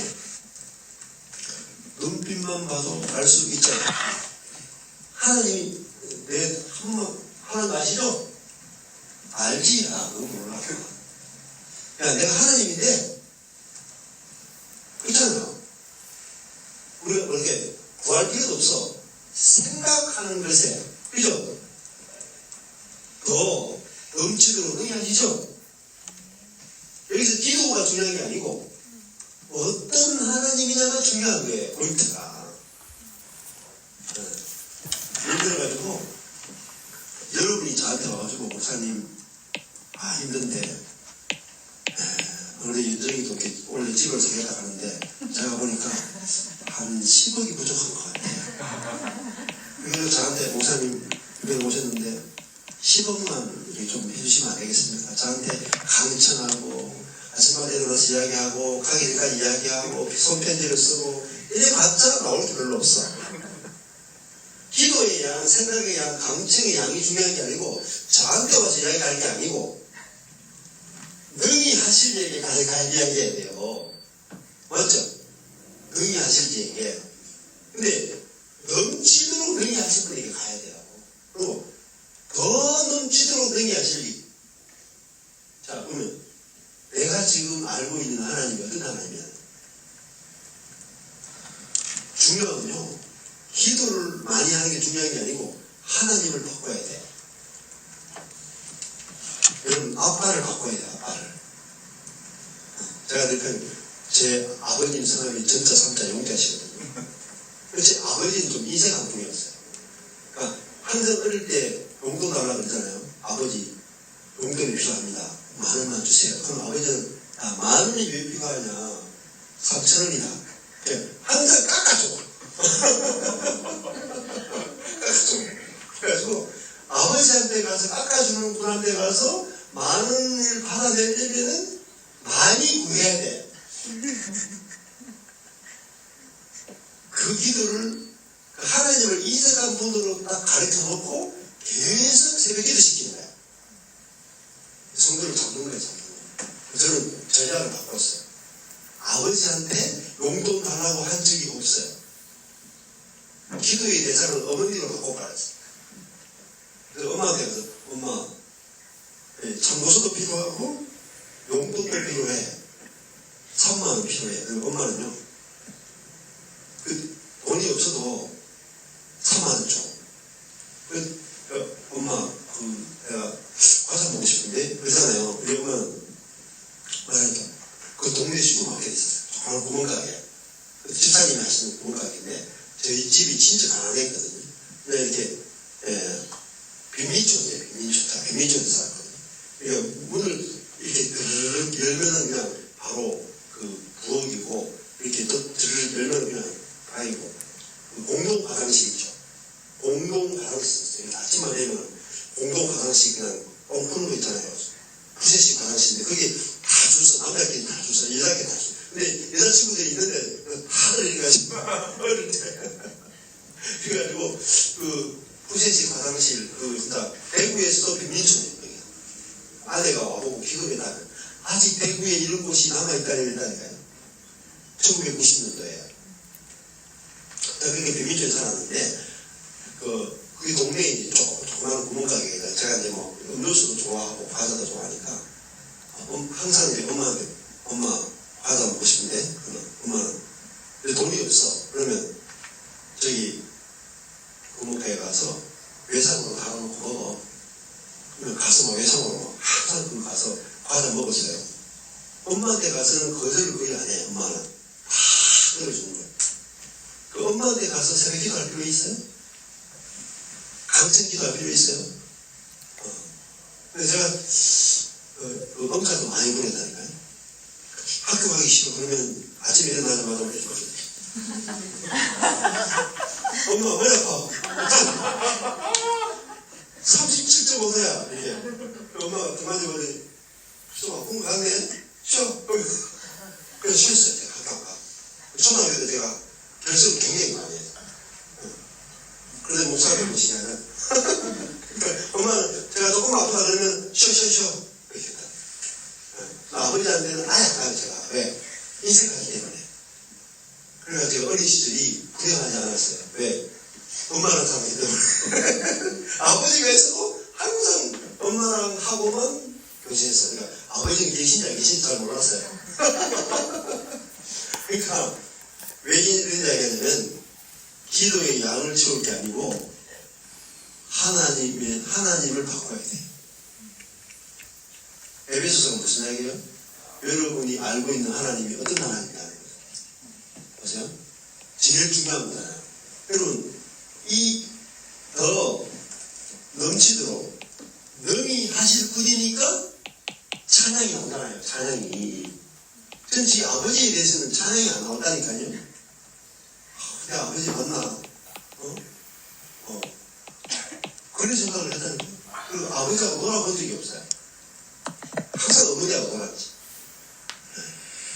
눈빛만 봐도 알 수 있잖아요. 하나님이 내 하나님 아시죠? 알지? 아, 그거 몰라. 야, 내가 하나님인데, 그렇잖아요. 우리가 그렇게 구할 필요도 없어. 생각하는 것에, 그죠? 더 넘치도록 응하시죠? 여기서 기도가 중요한 게 아니고, 어떤 하나님이냐가 중요한 거예요, 포인트가. 예를 들어가지고, 여러분이 저한테 와가지고, 목사님, 힘든데, 우리 윤정이도 원래 집을 세겠다 하는데, 제가 보니까 한 10억이 부족한 것 같아요. 그래서 저한테 목사님 이번에 오셨는데 10억만 이렇게 좀 해주시면 안 되겠습니까? 저한테 강청하고 아침마다 일어나서 이야기하고 가기 전까지 이야기하고 손편지를 쓰고 이래봤자 나올 게 별로 없어. 기도의 양, 생각의 양, 강청의 양이 중요한 게 아니고 저한테 와서 이야기할 게 아니고 능히 하실 얘기 가서 이야기해야 돼요. 맞죠? 능히 하실 얘기예요. 근데 넘치도록 능히 하실 분에게 가야 돼요. 그리고 더 넘치도록 능히 하실 일. 자, 그러면 내가 지금 알고 있는 하나님이 어떤 하나님이야? 중요하군요. 기도를 많이 하는 게 중요한 게 아니고 하나님을 바꿔야 돼. 여러분, 아빠를 바꿔야 돼. 아빠를. 제가 늘 제 아버님 성함이 전자, 삼자, 용자시거든요. 제 아버지는 좀 인색한 분이었어요. 그러니까 항상 어릴 때 용돈 달라고 그러잖아요. 아버지, 용돈이 필요합니다. 10,000원만 주세요. 그럼 아버지는, 야, 10,000원이 왜 필요하냐? 3,000원이다. 항상 깎아줘. 깎아줘. 그래가지고 아버지한테 가서 깎아주는 분한테 가서 10,000원을 받아내려면은 많이 구해야 돼. 그 기도를 하나님을 인색한 분으로 딱 가르쳐 놓고 계속 새벽 기도 시키는 거야. 성도를 잡는 거예요, 잡는 거. 저는 제자를 바꿨어요. 아버지한테 용돈 달라고 한 적이 없어요. 기도의 대상을 어머니로 바꿔버렸어요. 그래서 엄마한테 가서, 엄마, 참고서도 필요하고 용돈도 필요해. 3만원 필요해. 그리고 엄마는요, 돈이 없어도 3만원 줘. 엄마, 내가 과자 먹고 싶은데, 그러잖아요. 우리 엄마는 말하니까, 그 동네 슈퍼마켓에 있었어요. 바로 구멍가게. 집사님이 하시는 구멍가게인데, 저희 집이 진짜 가난했거든요. 근데 이렇게, 빈민촌이에요. 빈민촌에서 살았거든요. 그러니까 문을 이렇게 열면은 그냥 바로 그 부엌이고, 이렇게 또 열면 그냥 방이고, 공동 화장실 있죠. 공동 화장실 있어요. 아침만 되면 공동 화장실 그냥 뻥크는 거 있잖아요. 부채식 화장실인데 그게 다 줬어. 남자끼리 다 줬어. 여자끼리 다 줬어. 근데 여자친구들이 있는데 다들 이래가지고 어릴 때 그래가지고 그 부채식 화장실 진짜 대구에서도 빈민촌이에요. 아내가 와보고 기겁이나면 아직 대구에 이런 곳이 남아있다니까요. 1990년도에. 그게 백민초에 살았는데, 그게 동네에 이제 조그마한 구멍가게가 제가 이제 뭐 음료수도 좋아하고 과자도 좋아하니까, 항상 이제 엄마 과자 먹고 싶은데, 엄마는 근데 돈이 없어. 그러면 저기 구멍가게 가서 외상으로 달아놓고 먹어. 그러면 가서 뭐 외상으로 항상 그 가서 과자 먹었어요. 엄마한테 가서는 거절을 거의 안 해. 엄마는 다 들어주는 거예요. 그 엄마한테 가서 새벽 기도할 필요 있어요? 강천 기도할 필요 있어요? 그래서 제가 그 엄살도 많이 보냈다니까요. 학교 가기 싫어. 그러면 아침에 일어나자마자 올려주거든요. 엄마 머리 아파. 37.5도야 이게. 엄마가 그만이 말해. 수아 공부 갔네? 쉬어. 그래서 쉬었어요. 제가 학교 가. 초등학교 때 제가 결석을 굉장히 많이 해요. 그런데 목사를 보시지 않아요? 그러니까 엄마는 제가 조금 아프다 그러면 쉬어. 이렇게 했다. 아버지한테는 아예 안 가요 제가. 왜? 인색하기 때문에. 그래서 제가 어린 시절이 불행하지 않았어요. 왜? 엄마랑 살았기 때문에. 아버지가 있어도 항상 엄마랑 하고만 교제했어요. 그러니까 아버지는 계신지 안 계신지 잘 몰랐어요. 그러니까 왜 이런 이야기하냐면 기도의 양을 채울 게 아니고 하나님을 바꿔야 돼. 에베소서가 무슨 이야기예요? 여러분이 알고 있는 하나님이 어떤 하나님이라는 거예요. 보세요. 제일 중요한 거잖아요. 여러분 이 더 넘치도록 능히 하실 분이니까 찬양이 나오잖아요. 찬양이. 전 제 아버지에 대해서는 찬양이 안 나온다니까요. 내 아버지 맞나? 그런 생각을 하다는 거예요. 그리고 아버지하고 놀아본 적이 없어요. 항상 어머니하고 놀았지.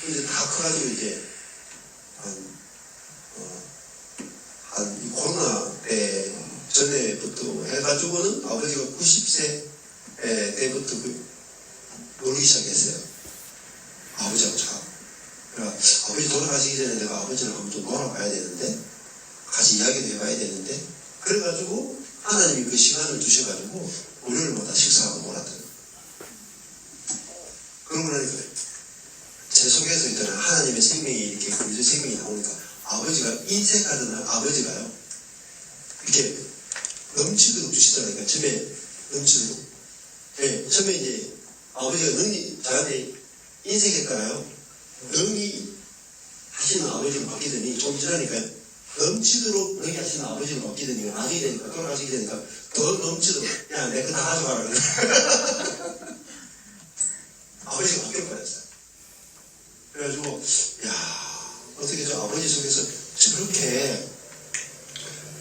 근데 다 커가지고 이제 한 코로나 때 전에부터 해가지고는 아버지가 90세 때부터 놀기 시작했어요. 아버지하고 자. 그러니까 아버지 돌아가시기 전에 내가 아버지랑 한번 좀 놀아봐야 되는데, 같이 이야기도 해봐야 되는데, 그래가지고 하나님이 그 시간을 주셔가지고 월요일마다 식사하고 놀았더니. 그러고 나니까 제 속에서 있잖아요. 하나님의 생명이 이렇게 우리 생명이 나오니까 아버지가 인색하던 아버지가요. 이렇게 넘치도록 주시더라니까. 처음에 넘치도록. 네, 처음에 이제 아버지가 능히 저한테 인색했잖아요. 능히 하시는 아버지를 바뀌더니 좀 지나니까 넘치도록 능히 하시는 아버지를 바뀌더니 나중에 되니까 돌아가시게 되니까 더 넘치도록 야 내 거 다 가져가라 그래. 아버지가 바뀔 뻔했어요. 그래가지고 야 어떻게 저 아버지 속에서 저렇게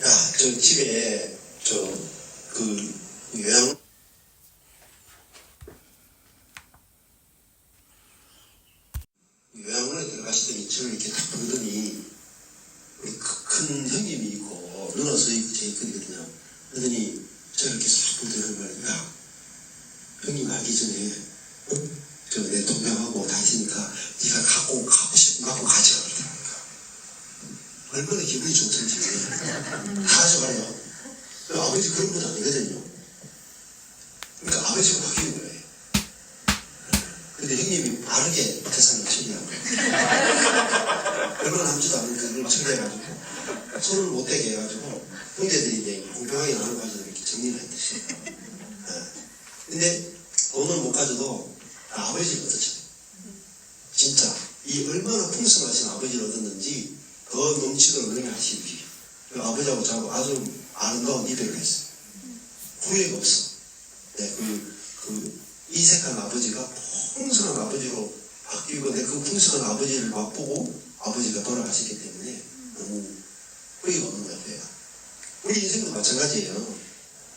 야 저 집에 저 그 요양 요양원에 들어가시더니 저를 이렇게 딱 보더니 우리 큰 형님이 있고 누나 서있고 제 있거든요. 그러더니 저를 이렇게 싹 보더니 말이야 야 형님 알기 전에 저 내 동생하고 다 있으니까 네가 갖고 가져가 그러더라니까. 얼마나 기분이 좋던지 가져가요. 아버지 그런 분 아니거든요. 그러니까 아버지가 바뀌는 거예요. 근데 형님이 바르게 재산을 처리하고 얼마 남지도 않은 그걸 처리해가지고 손을 못 대게 해가지고 형제들이 이제 공평하게 나눠 가지고 이렇게 정리를 했듯이. 근데 돈을 못 가져도 아버지를 얻었죠. 진짜 이 얼마나 풍성하신 아버지를 얻었는지 더 넘치도록 능히 하시지. 그 아버지하고 저하고 아주 아름다운 이별을 했어요. 후회가 없어. 네, 그 이색한 아버지가 풍성한 아버지로 바뀌고 내 그 풍성한 아버지를 맛보고 아버지가 돌아가셨기 때문에 너무 후회가 없는 것 같아요. 우리 인생도 마찬가지예요.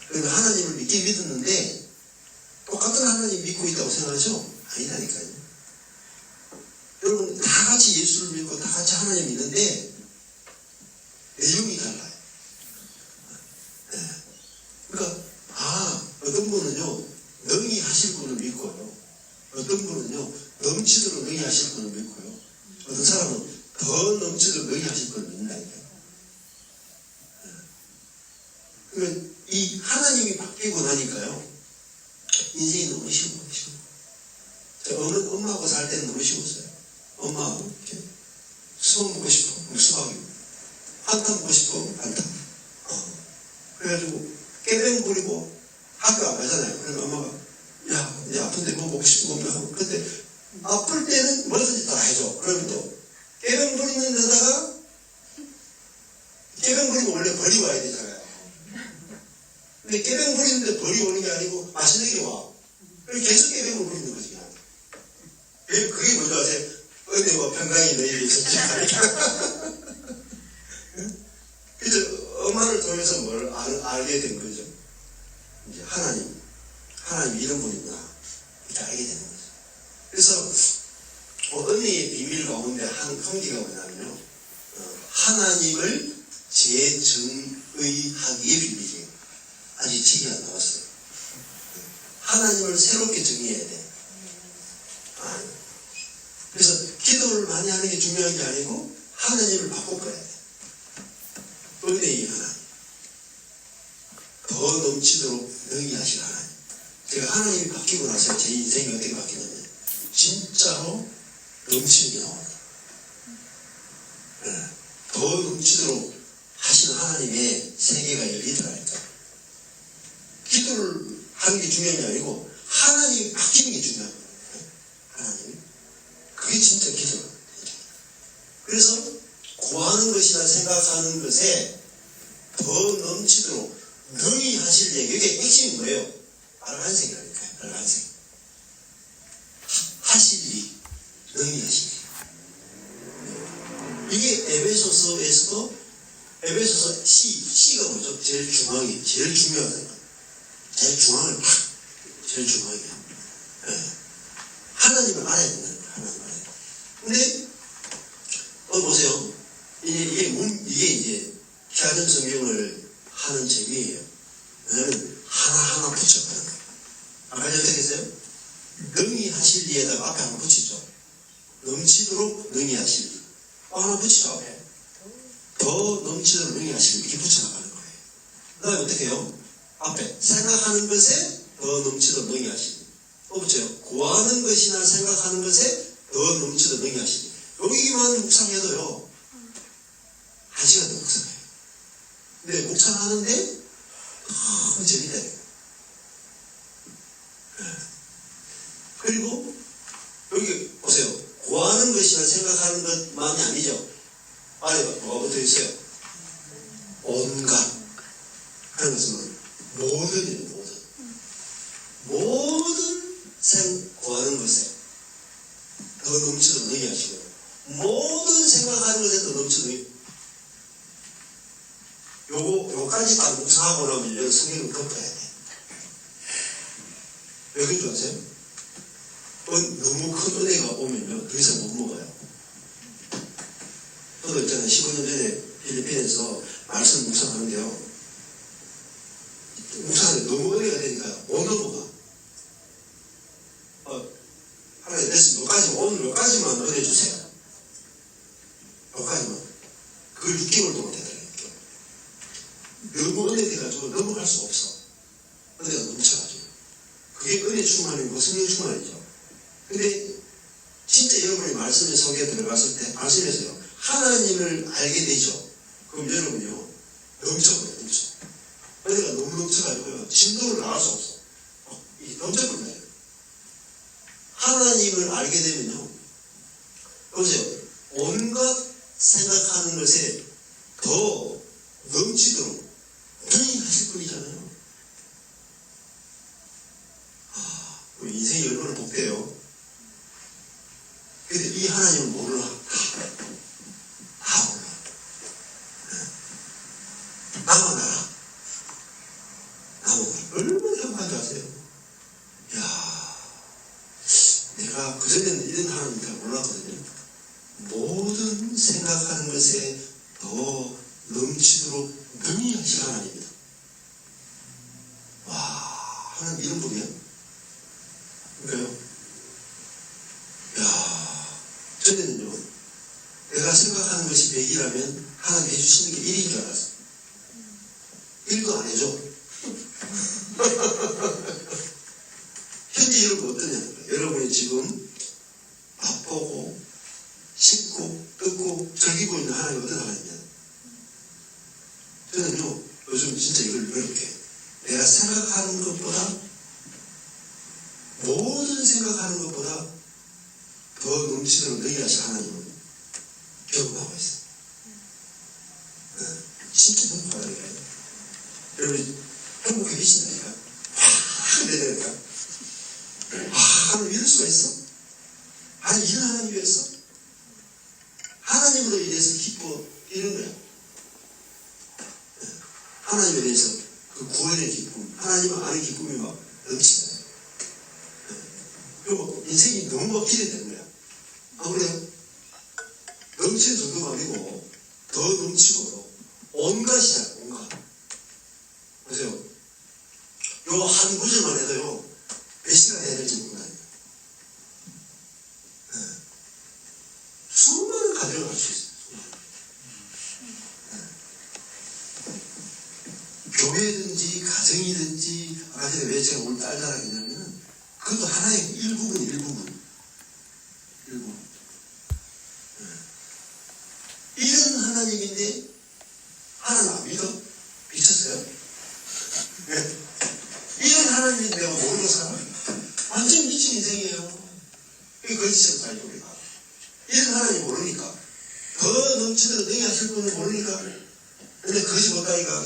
그러니까 하나님을 믿긴 믿었는데 똑같은 하나님 믿고 있다고 생각하죠? 아니라니까요. 여러분 다 같이 예수를 믿고 다 같이 하나님 믿는데 내용이 달라요. 네. 그러니까 어떤 분은요 능히 하실 분을 믿고요. 어떤 분은요, 넘치도록 능히 하실 분을 믿고요. 어떤 사람은 더 넘치도록 능히 하실 분을 믿는다니까요. 그러니까 이 하나님이 바뀌고 나니까요, 인생이 너무 쉬워. 엄마하고 살 때는 너무 쉬웠어요. 엄마하고 이렇게 수박 먹고 싶어. 그럼 수박이고. 한탕 먹고 싶어. 한탕. 그래가지고 깨뱅 부리고 학교 안 가잖아요. 그래서 엄마가 야 이제 아픈데 뭐 먹고 싶은 거 없나 하고. 근데 아플 때는 뭐든지 다 해줘. 그러면 또 깨뱅 부리는 데다가 깨뱅 부리면 원래 벌이 와야 되잖아요. 근데 깨뱅 부리는데 벌이 오는 게 아니고 맛있는 게 와. 그래서 계속 깨뱅을 부리는 거지. 그게 뭔지 아세요? 은혜와 평강이 너희에게 있었지. 그래서 엄마를 통해서 뭘 알게 된 거죠. 이제 하나님 이런 분이구나. 이렇게 알게 되는 거죠. 그래서 은혜의 비밀 가운데 한 성기가 뭐냐면요. 하나님을 재정의하기의 비밀이에요. 아직 책이 안 나왔어요. 하나님을 새롭게 정의해야 돼. 그래서 기도를 많이 하는 게 중요한 게 아니고 하나님을 바꿔야 돼. 은혜의 하나님. 더 넘치도록 능히 하실 하나님. 제가 하나님이 바뀌고 나서 제 인생이 어떻게 바뀌냐면 진짜로 넘치는 게 나옵니다. 더 넘치도록 하신 하나님의 세계가 열리더라니까. 기도를 하는 게 중요한 게 아니고 하나님이 바뀌는 게 중요한 거예요. 하나님. 그게 진짜 기도예요. 그래서 구하는 것이나 생각하는 것에 더 넘치도록 능히 하실 얘기. 이게 핵심이 뭐예요? 빨간색이라니까요. 빨간색. 하실 일. 능히 하실 일. 이게 에베소서에서도 에베소서 C가 뭐죠? 제일 중앙이 제일 중요하다는 거예요. 제일 중앙을 제일 중앙이야. 네. 하나님을 알아야 된다는 거예요. 하나님을 알아야 돼. 근데 보세요. 이게 이제 피아전 성경을 하는 재미예요. 왜냐면 하나하나 붙여가는 거예요. 아까 어떻게 했어요? 능히 하실 이에다가 앞에 하나 붙이죠. 넘치도록 능히 하실 이. 하나 붙이죠. 앞에. 더 넘치도록 능히 하실 이. 이렇게 붙여나가는 거예요. 그 다음에 어떻게 해요? 앞에 생각하는 것에 더 넘치도록 능히 하실 이. 또 붙여요. 구하는 것이나 생각하는 것에 더 넘치도록 능히 하실 이. 여기만 묵상해도요. 1시간도 묵상해요. 근데 묵상하는데 너무 재밌다. 그리고 여기 보세요. 구하는 것이나 생각하는 것만이 아니죠. 아래 뭐가 붙어 있어요? 온갖 하는 것은 모든이에요. 모든 구하는 것에 더 넘치도록 능히 하시고 모든 생각하는 것에 더 넘치도록 요까지 다 묵상하고 나면 이런 성경을 덮어야 돼. 왜 그런 줄 아세요? 너무 큰 은혜가 오면요, 더 이상 못 먹어요. 저도 있잖아요, 15년 전에 필리핀에서 말씀 묵상하는데요. 묵상하는데 너무 은혜가 되니까요, 못 넘어가. 하나님, 됐어, 오늘 몇 가지만 은혜 주세요. 몇 가지만. 그걸 6개월 동안 되더라고요. 너무 은혜 돼가지고 넘어갈 수가 없어. 은혜가 넘쳐가지고. 그게 은혜 충만이고 성령 충만이죠. 근데 진짜 여러분이 말씀의 속에 들어갔을 때 말씀에서요 하나님을 알게 되죠. 그럼 여러분요 넘쳐버려요. 넘쳐. 은혜가 너무 넘쳐가지고요 진도를 나갈 수 없어. 넘쳐버려요. 하나님을 알게 되면요 보세요. 온갖 생각하는 것에 더 넘치도록 능히 하실 분이잖아요. 인생이 얼마나 복돼요. 근데 이 하나님은 몰라. 다 몰라. 나만 알아. 얼마나 행복한지 아세요? 내가 그전에는 이런 하나님 잘 몰랐거든요. 모든 생각하는 것에 더 넘치도록 능히 하실 하나님입니다. 하나님 이런 분이야? 전에는요, 내가 생각하는 것이 100이라면 하나님 해주시는 게 1인 줄 알았어. 1도 안 해줘. 현재 여러분 어떠냐고요? 여러분이 지금 맛보고 씹고 뜯고 즐기고 있는 하나님이 어떤 하나님이냐? 저는요, 요즘 진짜 이걸 이렇게 내가 생각하는 것보다, 모든 생각하는 것보다 더 넘치도록 능히 하실 하나님을 경험하고 있어요. 진짜 행복하다 이거예요. 여러분 행복해지신다니까. 확 내려니까. 하나님 이럴 수가 있어? 아니 이런 하나님이었어? 하나님으로 인해서 기뻐 이런 거야. 하나님에 대해서 그 구원의 기쁨, 하나님 안의 기쁨이 막 넘치잖아요. 그리고 인생이 너무 막 기대되는 거야. 안 그래요? 넘치는 정도가 아니고 더 넘치고 온갖이야, 온갖. 보세요. 요 한 구절만 해도요, 몇 시간 해야 될지 몰라요. 수많은 가정을 할 수 있어요. 교회든지 가정이든지 아까 전에 왜 제가 오늘 딸자라겠냐면 그것도 하나의 일부분. 이런 하나님인데 하나님 안 믿어? 미쳤어요? 이런 하나님인데 내가 모르고 살아? 완전 미친 인생이에요. 그게 거짓으로 살죠 우리가. 이런 하나님 모르니까, 더 넘치도록 능히 하실 분을 모르니까. 근데 거짓 못하니까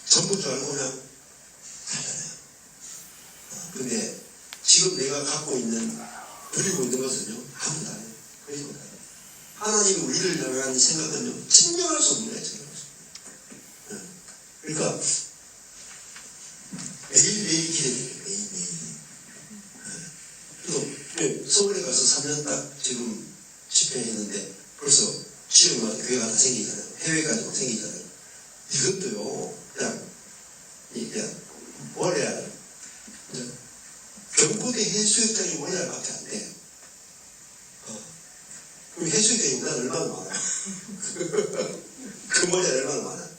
전부 줄 알고 그냥 살잖아요. 근데 지금 내가 갖고 있는, 누리고 있는 것은요, 아무도 안 해요. 거짓 못해요. 하나님이 우리를 향한 생각은요, 측량할 수 없는 거예요. 그러니까 매일매일 기대돼요. 매일매일. 그리고 서울에 가서 3년 딱 지금 집회했는데 벌써 지역마다 교회가 다 생기잖아요. 해외까지 막 생기잖아요. 이것도요, 그냥 월요일, 경부대 해수욕장이 월요일밖에 안 돼요. 그럼 해수욕장이 우리나라 얼마나 많아요? 그 월요일 얼마나 많아요?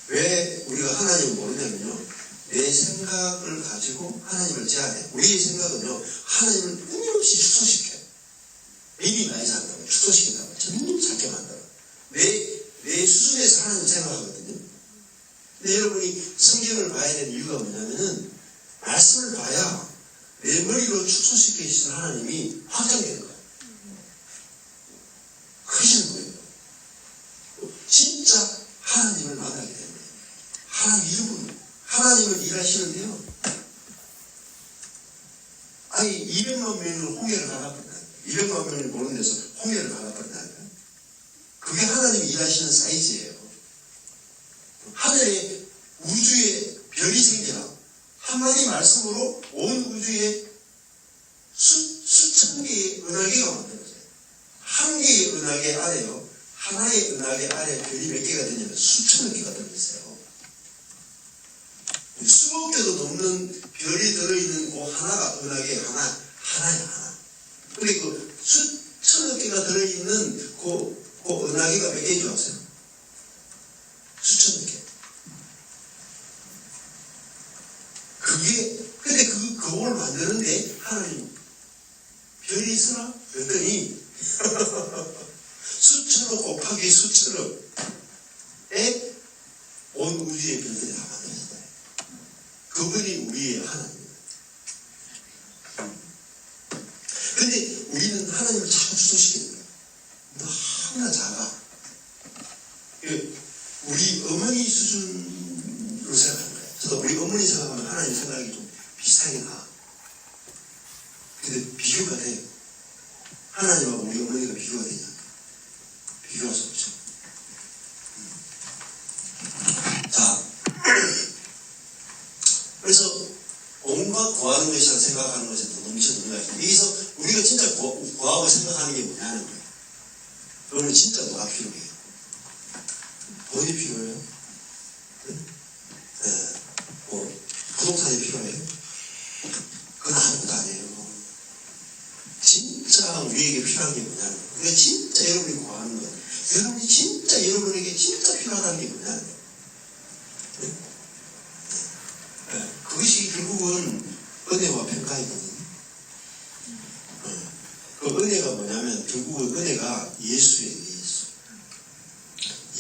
왜 우리가 하나님을 모르냐면요, 내 생각을 가지고 하나님을 제한해요. 우리의 생각은요, 하나님을 끊임없이 축소시켜요. 미리 많이 산다고 축소시킨다고 점점 작게 만들어요. 내 수준에서 하나님을 생각하거든요. 근데 여러분이 성경을 봐야 되는 이유가 뭐냐면은, 말씀을 봐야 내 머리로 축소시켜 주신 하나님이 확장되는 거예요. 크신 거예요. 진짜 하나님을 만나게 되는 거예요. 하나님 이름은, 하나님은 일하시는데요, 아니 200만 명을 홍해를 갈아버린다. 200만 명을 보는 데서 홍해를 갈아버린다니까. 그게 하나님이 일하시는 사이즈예요. 하늘에 우주에 별이 생겨나 한마디 말씀으로 온 우주에 수천 개의 은하계가 만들어져요. 한 개의 은하계 아래요, 하나의 은하계 아래 별이 몇 개가 되냐면 수천억 개가 들어있어요. 수억 개도 넘는 별이 들어있는 그 하나가 은하계 하나야. 근데 그 수천억 개가 들어있는 그 은하계가 몇 개인 줄 아세요? 수천억 개. 근데 그걸 만드는데 하나님 별이 있으나? 그랬더니 수천억 곱하기 수천억에 온 우주의 별들이 다 만들어졌다. 그분이 우리의 하나님입니다. 근데 우리는 하나님을 자꾸 축소시키는 거예요. 너무나 작아. 우리 어머니 수준으로 생각하는 거예요. 저도 우리 어머니 생각하면 하나님 생각이 좀 비슷하게 나. 근데 비교가 돼요. 하나님하고 우리 어머니가 비교가 되냐? 비교할 수 없죠. 자, 그래서 온갖 구하는 것이라 생각하는 것에 더 넘쳐드는 거예요. 여기서 우리가 진짜 구하고 생각하는 게 뭐냐는 거예요. 너는 진짜 뭐가 필요해요? 돈이 필요해요? 부동산이 필요해요? 그건 아무것도 아니에요. 우리에게 필요한 게 뭐냐면, 우리가 진짜 여러분이 구하는 거예요. 여러분이 진짜 여러분에게 진짜 필요하다는 게 뭐냐는 거예요. 네? 네. 그것이 결국은 은혜와 평강이거든요. 그 은혜가 뭐냐면, 결국은 은혜가 예수예요, 예수.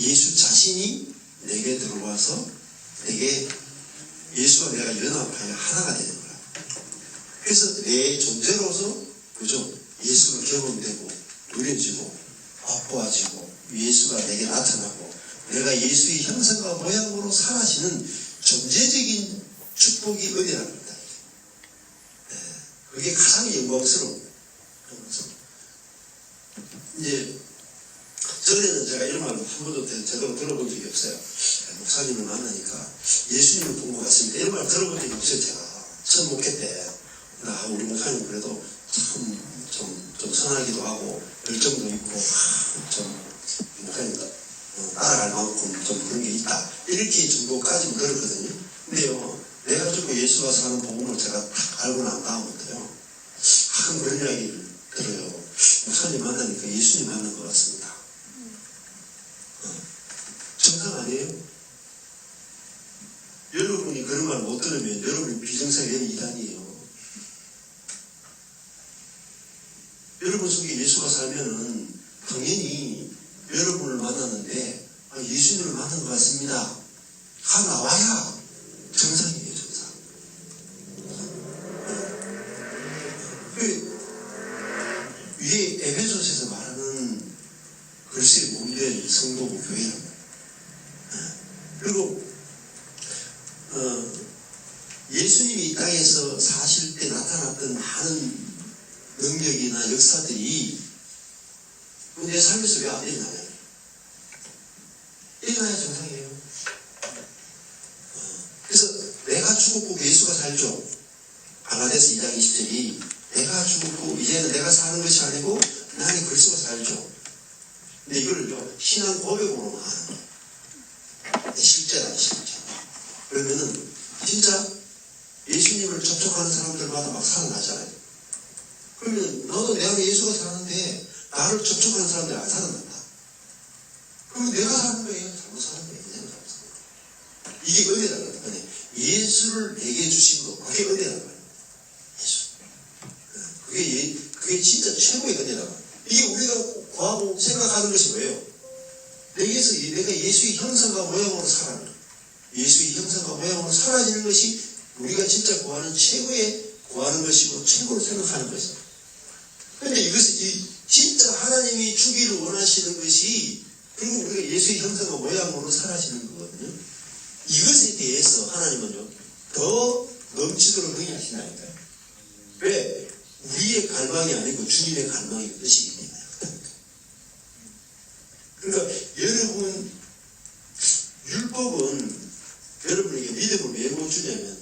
예수 자신이 내게 들어와서 내게 예수와 내가 연합하여 하나가 되는 거야. 그래서 내 존재로서, 그죠? 예수가 경험되고, 누려지고, 맛보아지고, 예수가 내게 나타나고, 내가 예수의 형상과 모양으로 사라지는 존재적인 축복이 은혜라는 겁니다. 그게 가장 영광스러운. 이제, 전에는 제가 이런 말 한 번도 제대로 들어본 적이 없어요. 목사님을 만나니까 예수님을 본 것 같습니다. 이런 말 들어본 적이 없어요, 제가. 처음 목회 때. 우리 목사님 그래도 좀 선하기도 하고, 열정도 있고, 목사님 따라갈 만큼 좀 그런 게 있다. 이렇게 정도까지는 들었거든요. 근데요, 내가 죽고 예수가 사는 복음을 제가 딱 알고 난 다음부터요, 가끔 그런 이야기를 들어요. 목사님 만나니까 예수님 만난 것 같습니다. 정상 아니에요? 여러분이 그런 말 못 들으면 여러분이 비정상의 이단이에요. 여러분 속에 예수가 살면은 당연히 여러분을 만났는데 예수님을 만난 것 같습니다. 가 나와야 정상이에요, 정상. 위에 에베소서에서 말하는 글쎄 몸된 성도고 교회랍니다. 그리고 예수님이 이 땅에서 사실 때 나타났던 많은 능력이나 역사들이 내 삶에서 왜 안 일어나냐? 일어나야 정상이에요. 그래서 내가 죽었고 예수가 살죠. 갈라디아서 2장 20절이 내가 죽었고 이제는 내가 사는 것이 아니고 나는 그리스도가 살죠. 근데 이거를요, 신앙 고백으로만 하는 거예요. 실제다, 실제. 그러면은 진짜 예수님을 접촉하는 사람들마다 막 살아나잖아요. 그러면 너도 내 안에 예수가 사는데 나를 접촉하는 사람들이 안 살아난다. 그러면 내가 사는 거예요? 잘못 사는 거예요? 그냥 잘못 사는 거예요. 이게 은혜라는 거예요. 예수를 내게 주신 거, 그게 은혜라는 거예요. 예수. 그게 진짜 최고의 은혜라는 거예요. 이게 우리가 구하고 생각하는 것이 뭐예요? 내가 예수의 형상과 모양으로 살아가는 거예요. 예수의 형상과 모양으로 사라지는 것이 우리가 진짜 구하는 최고의 구하는 것이고 최고로 생각하는 것이죠. 그런데 이것이 진짜 하나님이 주기를 원하시는 것이 결국 우리가 예수의 형상과 모양으로 사라지는 거거든요. 이것에 대해서 하나님은요, 더 넘치도록 흥미하신다니까요. 왜? 우리의 갈망이 아니고 주님의 갈망이 그것이기 때문에. 그러니까 여러분, 율법은 여러분에게 믿음을 왜 못 주냐면,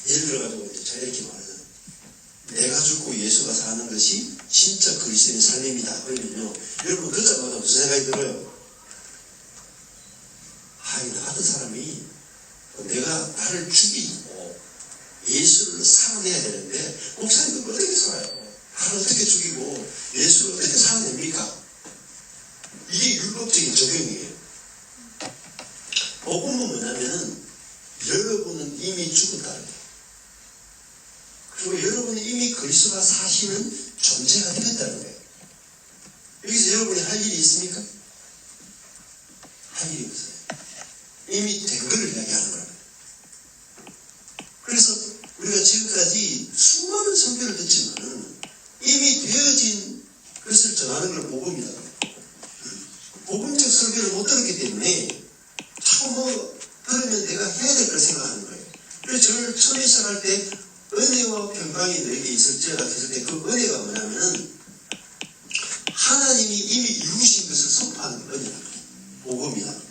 예를 들어가지고 제가 이렇게 말하잖아요. 내가 죽고 예수가 사는 것이 진짜 그리스도의 삶입니다. 그러면요, 여러분 듣자마자 무슨 생각이 들어요? 나 같은 사람이 내가 나를 죽이고 예수를 살아내야 되는데 목사님 그걸 어떻게 살아요? 나를 어떻게 죽이고 예수를 어떻게 살아냅니까? 이게 율법적인 적용이에요. 복음은 뭐냐면은 여러분은 이미 죽었다는 거예요. 그리고 여러분은 이미 그리스도가 사시는 존재가 되었다는 거예요. 여기서 여러분이 할 일이 있습니까? 할 일이 없어요. 이미 된 것을 이야기하는 거예요. 그래서 우리가 지금까지 수많은 설교를 듣지만 이미 되어진 것을 전하는 걸 복음이다. 복음적 설교를 못 들었기 때문에 자꾸 들으면 내가 해야 될 걸 생각하는 거예요. 그래서 저를 처음에 시작할 때 은혜와 평강이 너에게 있을지어다 했을 때 그 은혜가 뭐냐면은 하나님이 이미 이루신 것을 선포하는 은혜다. 복음이다.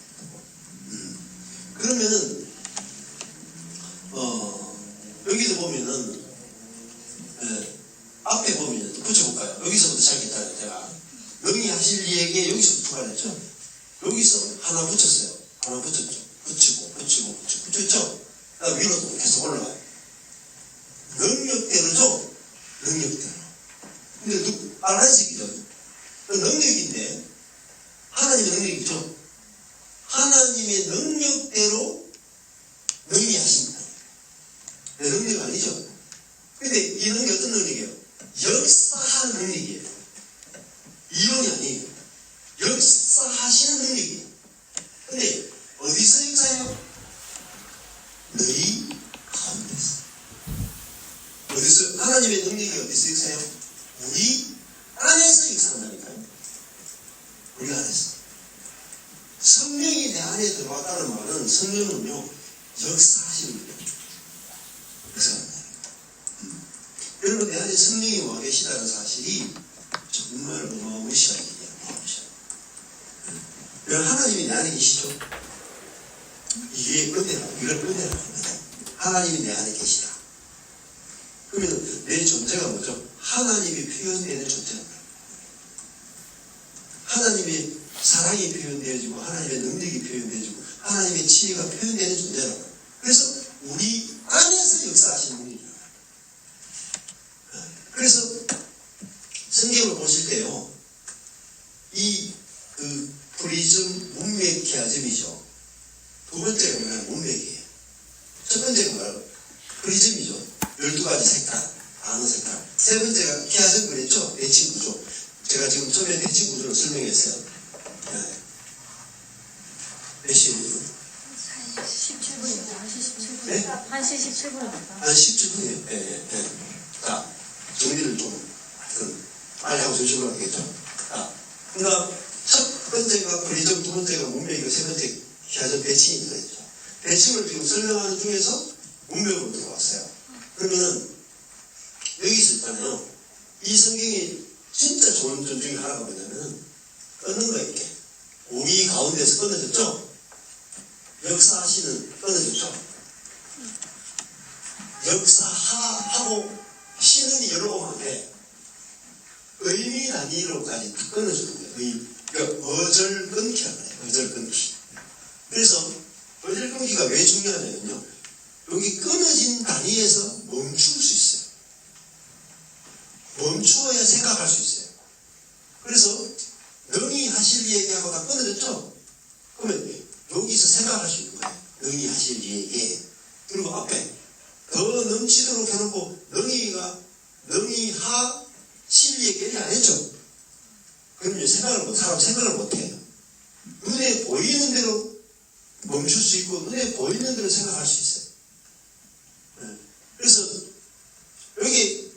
그러면은 여기도 보면은 앞에 보면 붙여볼까요? 여기서부터 시작했다. 제가 명이 하실 이에게 여기서부터 추가했죠. 여기서 하나 붙였어요. 하나 붙였죠. 붙였죠. 위로 계속 올라가요. 능력대로죠. 능력대로. 근데 빨간색이죠. 그 능력인데 하나님의 능력이죠. 하나님의 능력대로 능리하십니다. 내 능력 아니죠. 근데 이 능력이 어떤 능력이에요? 역사하는 능력이에요. 이론이 아니에요. 역사하시는 능력이에요. 근데 어디서 역사해요? 너희 가운데서. 어디서? 하나님의 능력이 어디서 역사해요? 우리 안에서 역사한다니까요. 우리 안에서. 성령이 내 안에 들어왔다는 말은 성령은요 역사하시는 거예요. 역사한다. 여러분 내 안에 성령이 와 계시다는 사실이 정말 어마무시한 일이야. 어마무시한. 여러분 하나님이 내 안에 계시죠? 이게 끝내라고. 이걸 끝내라고 합니다. 하나님이 내 안에 계시다. 그러면 내 존재가 뭐죠? 하나님이 표현되는 존재입니다. 하나님의 사랑이 표현되어지고 하나님의 능력이 표현되어지고 하나님의 지혜가 표현되는 존재라고. 그래서 우리 안에서 역사하시는 분이에요. 그래서 성경을 보실 때요, 이 프리즘 문맥 키아즘이죠. 두 번째가 뭐냐면 문맥이에요. 첫 번째가 뭐라고? 프리즘이죠. 12가지 색깔, 아는 색깔. 세 번째가 키아즘 그랬죠. 대칭 구조. 제가 지금 처음에 대칭 구조를 설명했어요. 몇 시에요? 17분이요. 1시 17분. 네? 1시 17분입니다. 17분이에요. 자, 정리를 좀 빨리 하고 조심을 하겠죠. 그러니까 첫 번째가 프리즘, 두 번째가 문맥이고 세 번째 키아즘 대칭이 들어있죠. 대칭을 지금 설명하는 중에서 문맥으로 들어왔어요. 그러면은 여기서 있잖아요. 이 성경이 진짜 좋은 점 중에 하나가 뭐냐면은 끊는 거 이렇게 우리 가운데서 끊어졌죠. 역사하시는 끊어졌죠. 역사하고 시는이 여러 번 하는데 의미 단위로까지 다 끊어주는 거예요. 그러니까 어절 끊기라고 해요. 어절 끊기. 그래서 어절 끊기가 왜 중요하냐면요. 여기 끊어진 단위에서 멈출 수 있어요. 멈추어야 생각할 수 있어요. 그래서 능히 하실 얘기하고 다 끊어졌죠? 그러면 여기서 생각할 수 있는 거예요. 능히 하실 얘기. 그리고 앞에 더 넘치도록 해놓고 능히 하실 얘기를 안 했죠? 그러면 사람 생각을 못해요. 눈에 보이는 대로 멈출 수 있고 눈에 보이는 대로 생각할 수 있어요. 그래서 여기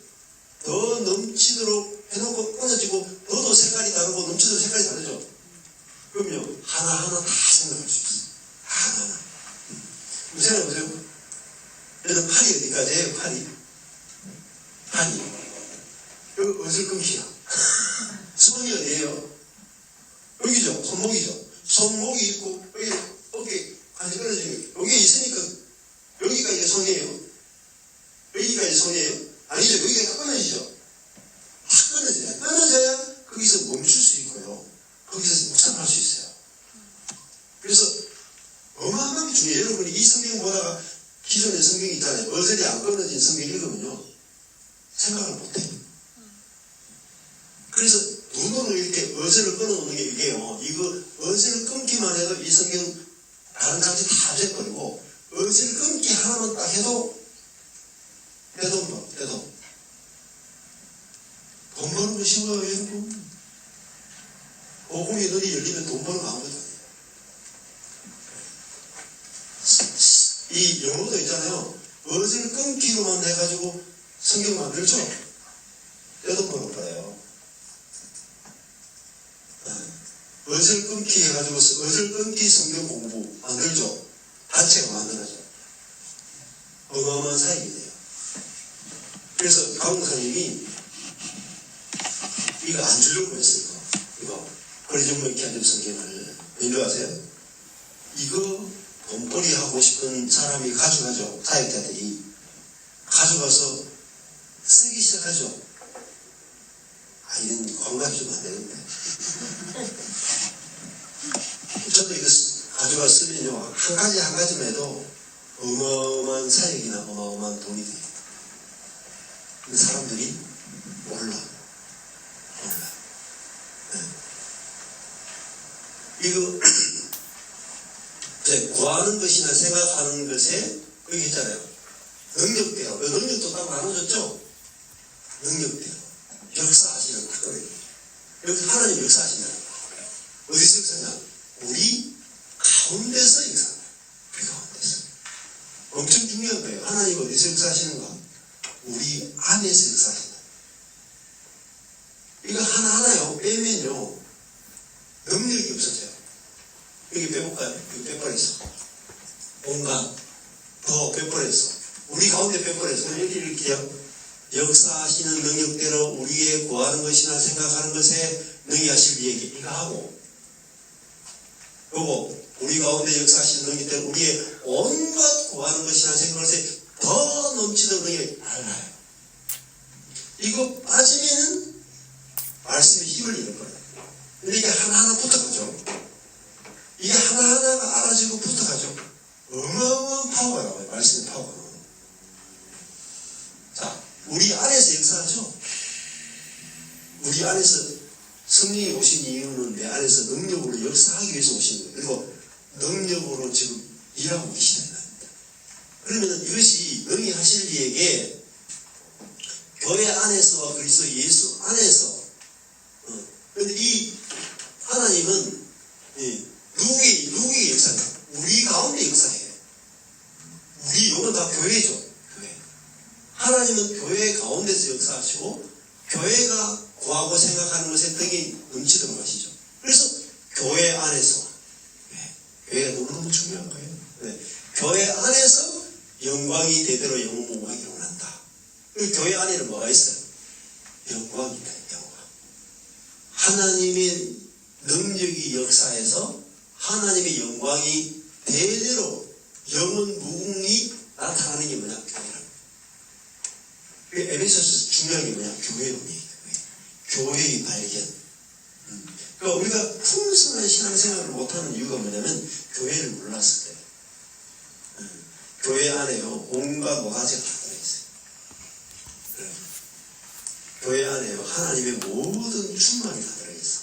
더 넘치도록 해놓고 끊어지고 더도 색깔이 다르고 넘치도록 색깔이 다르죠. 그럼요 하나하나 다 생각할 수 있어요. 하나하나. 생각해보세요. 여기는 팔이 어디까지예요? 팔이 여기 어슬 끊기야. 손이 어디예요? 여기죠. 손목이죠. 손목이 있고 여기 어깨 관절 끊어지는 여기 있으니까 여기가 이제 손이에요. 여기까지 손이에요? 아니죠. 여기가 딱 끊어지죠. 딱 끊어져요. 끊어져야 거기서 멈출 수 있고요. 거기서 묵상할 수 있어요. 그래서 어마어마하게 중요해요. 여러분이 이 성경 보다가 기존의 성경이 있잖아요. 어절이 안 끊어진 성경 읽으면요. 생각을 못해요. 그래서 눈으로 이렇게 어절을 끊어놓는 게 이게요. 이거 어절을 끊기만 해도 이 성경 다른 장치 다 돼버리고 어절 끊기 하나만 딱 해도 돈 버는 거 쉬워요, 여러분. 복음의 눈이 열리면 돈 버는 거 아무것도 아니에요. 이 영어도 있잖아요. 어절 끊기로만 해가지고 성경 만들죠? 떼돈 버는 거예요. 어절 끊기 해가지고 어절 끊기 성경 공부 만들죠? 단체가 만들어져. 어마어마한 사역이 돼요. 그래서 강목사님이 이거 안 주려고 했어요. 이거 프리즘 키아즘 성경을 왠지 아세요? 이거 돈벌이 하고 싶은 사람이 가져가죠. 사역자들이 가져가서 쓰기 시작하죠. 이런 광각이 좀 안 되는데 저도 이거 가져가 쓰면요 한 가지만 해도 어마어마한 사역이나 어마어마한 돈이 돼요. 근데 사람들이 몰라. 이거 구하는 것이나 생각하는 것에 여기 있잖아요. 능력대로. 능력도 딱 나눠줬죠? 능력대로. 역사하시는 거예요. 여기 하나님 역사하시냐? 어디서 역사냐? 우리 가운데서 역사하냐? 우리 가운데서. 엄청 중요한 거예요. 하나님 어디서 역사하시는가? 우리 안에서 역사하신다. 이거 하나하나요. 빼면요. 능력이 없어져요. 여기 빼볼까요? 여기 빼버렸어. 온갖 더 빼버렸어. 우리 가운데 빼버렸어. 그럼 여기 이렇게요. 역사하시는 능력대로 우리의 구하는 것이나 생각하는 것에 능히하실 얘기 이거 하고, 그리고 우리 가운데 역사하시는 능력대로 우리의 온갖 구하는 것이나 생각하는 것에 더 넘치도록 능력이 알아요. 이거 빠지면은 말씀에 힘을 잃을 거예요. 근데 이게 하나하나 붙어가죠. 이게 하나하나가 알아지고 붙어가죠. 어마어마한 파워가 나와요. 말씀의 파워가 나와요. 자, 우리 안에서 역사하죠. 우리 안에서 성령이 오신 이유는 내 안에서 능력으로 역사하기 위해서 오신 거예요. 그리고 능력으로 지금 일하고 계시는 겁니다. 그러면 이것이 능히 하실 이에게 교회 안에서와 그리스도 예수 안에서 그런데 이 하나님은 누구의 역사냐? 우리 가운데 역사해요. 우리 요건 다 교회죠. 교회. 하나님은 교회 가운데서 역사하시고 교회가 구하고 생각하는 것에 능히 넘치도록 하시죠. 그래서 교회 안에서 교회가 너무너무 중요한 거예요. 교회 안에서 영광이 대대로 영원하기를 원한다. 교회 안에는 뭐가 있어요? 영광이다. 영광. 하나님의 능력이 역사해서 하나님의 영광이 대대로 영원 무궁히 나타나는 게 뭐냐? 교회라는 거예요. 에베소서 중요한 게 뭐냐? 교회론이에요. 교회의 발견. 그러니까 우리가 풍성한 신앙생활을 못하는 이유가 뭐냐면 교회를 몰랐을 때예요. 교회 안에요 온갖 모가지가 다 들어있어요. 교회 안에요 하나님의 모든 충만이 다 들어있어요.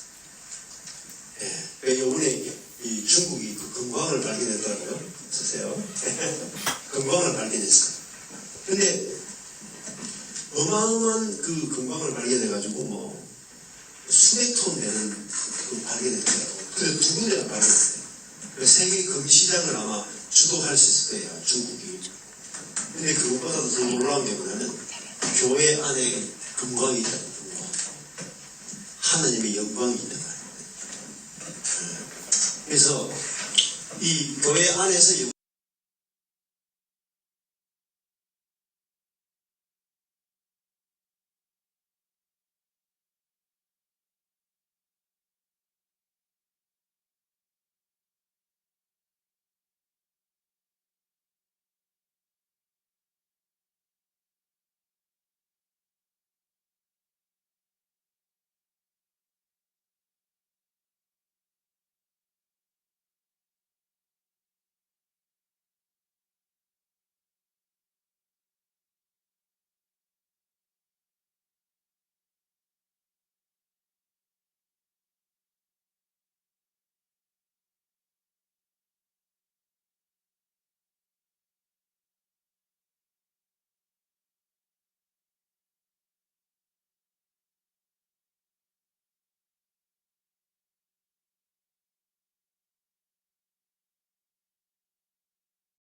이번에 이 중국이 그 금광을 발견했더라고요. 쓰세요. 금광을 발견했어요. 근데 어마어마한 그 금광을 발견해가지고 뭐 수백 톤 되는 그 발견했더라고요. 그래서 두 군데나 발견했어요. 세계 금시장을 아마 주도할 수 있을 거예요. 중국이. 근데 그것보다도 더 놀라운 게 뭐냐면 교회 안에 금광이 있다는 금광. 하나님의 영광이 있는 거예요. 그래서 이 교회 안에서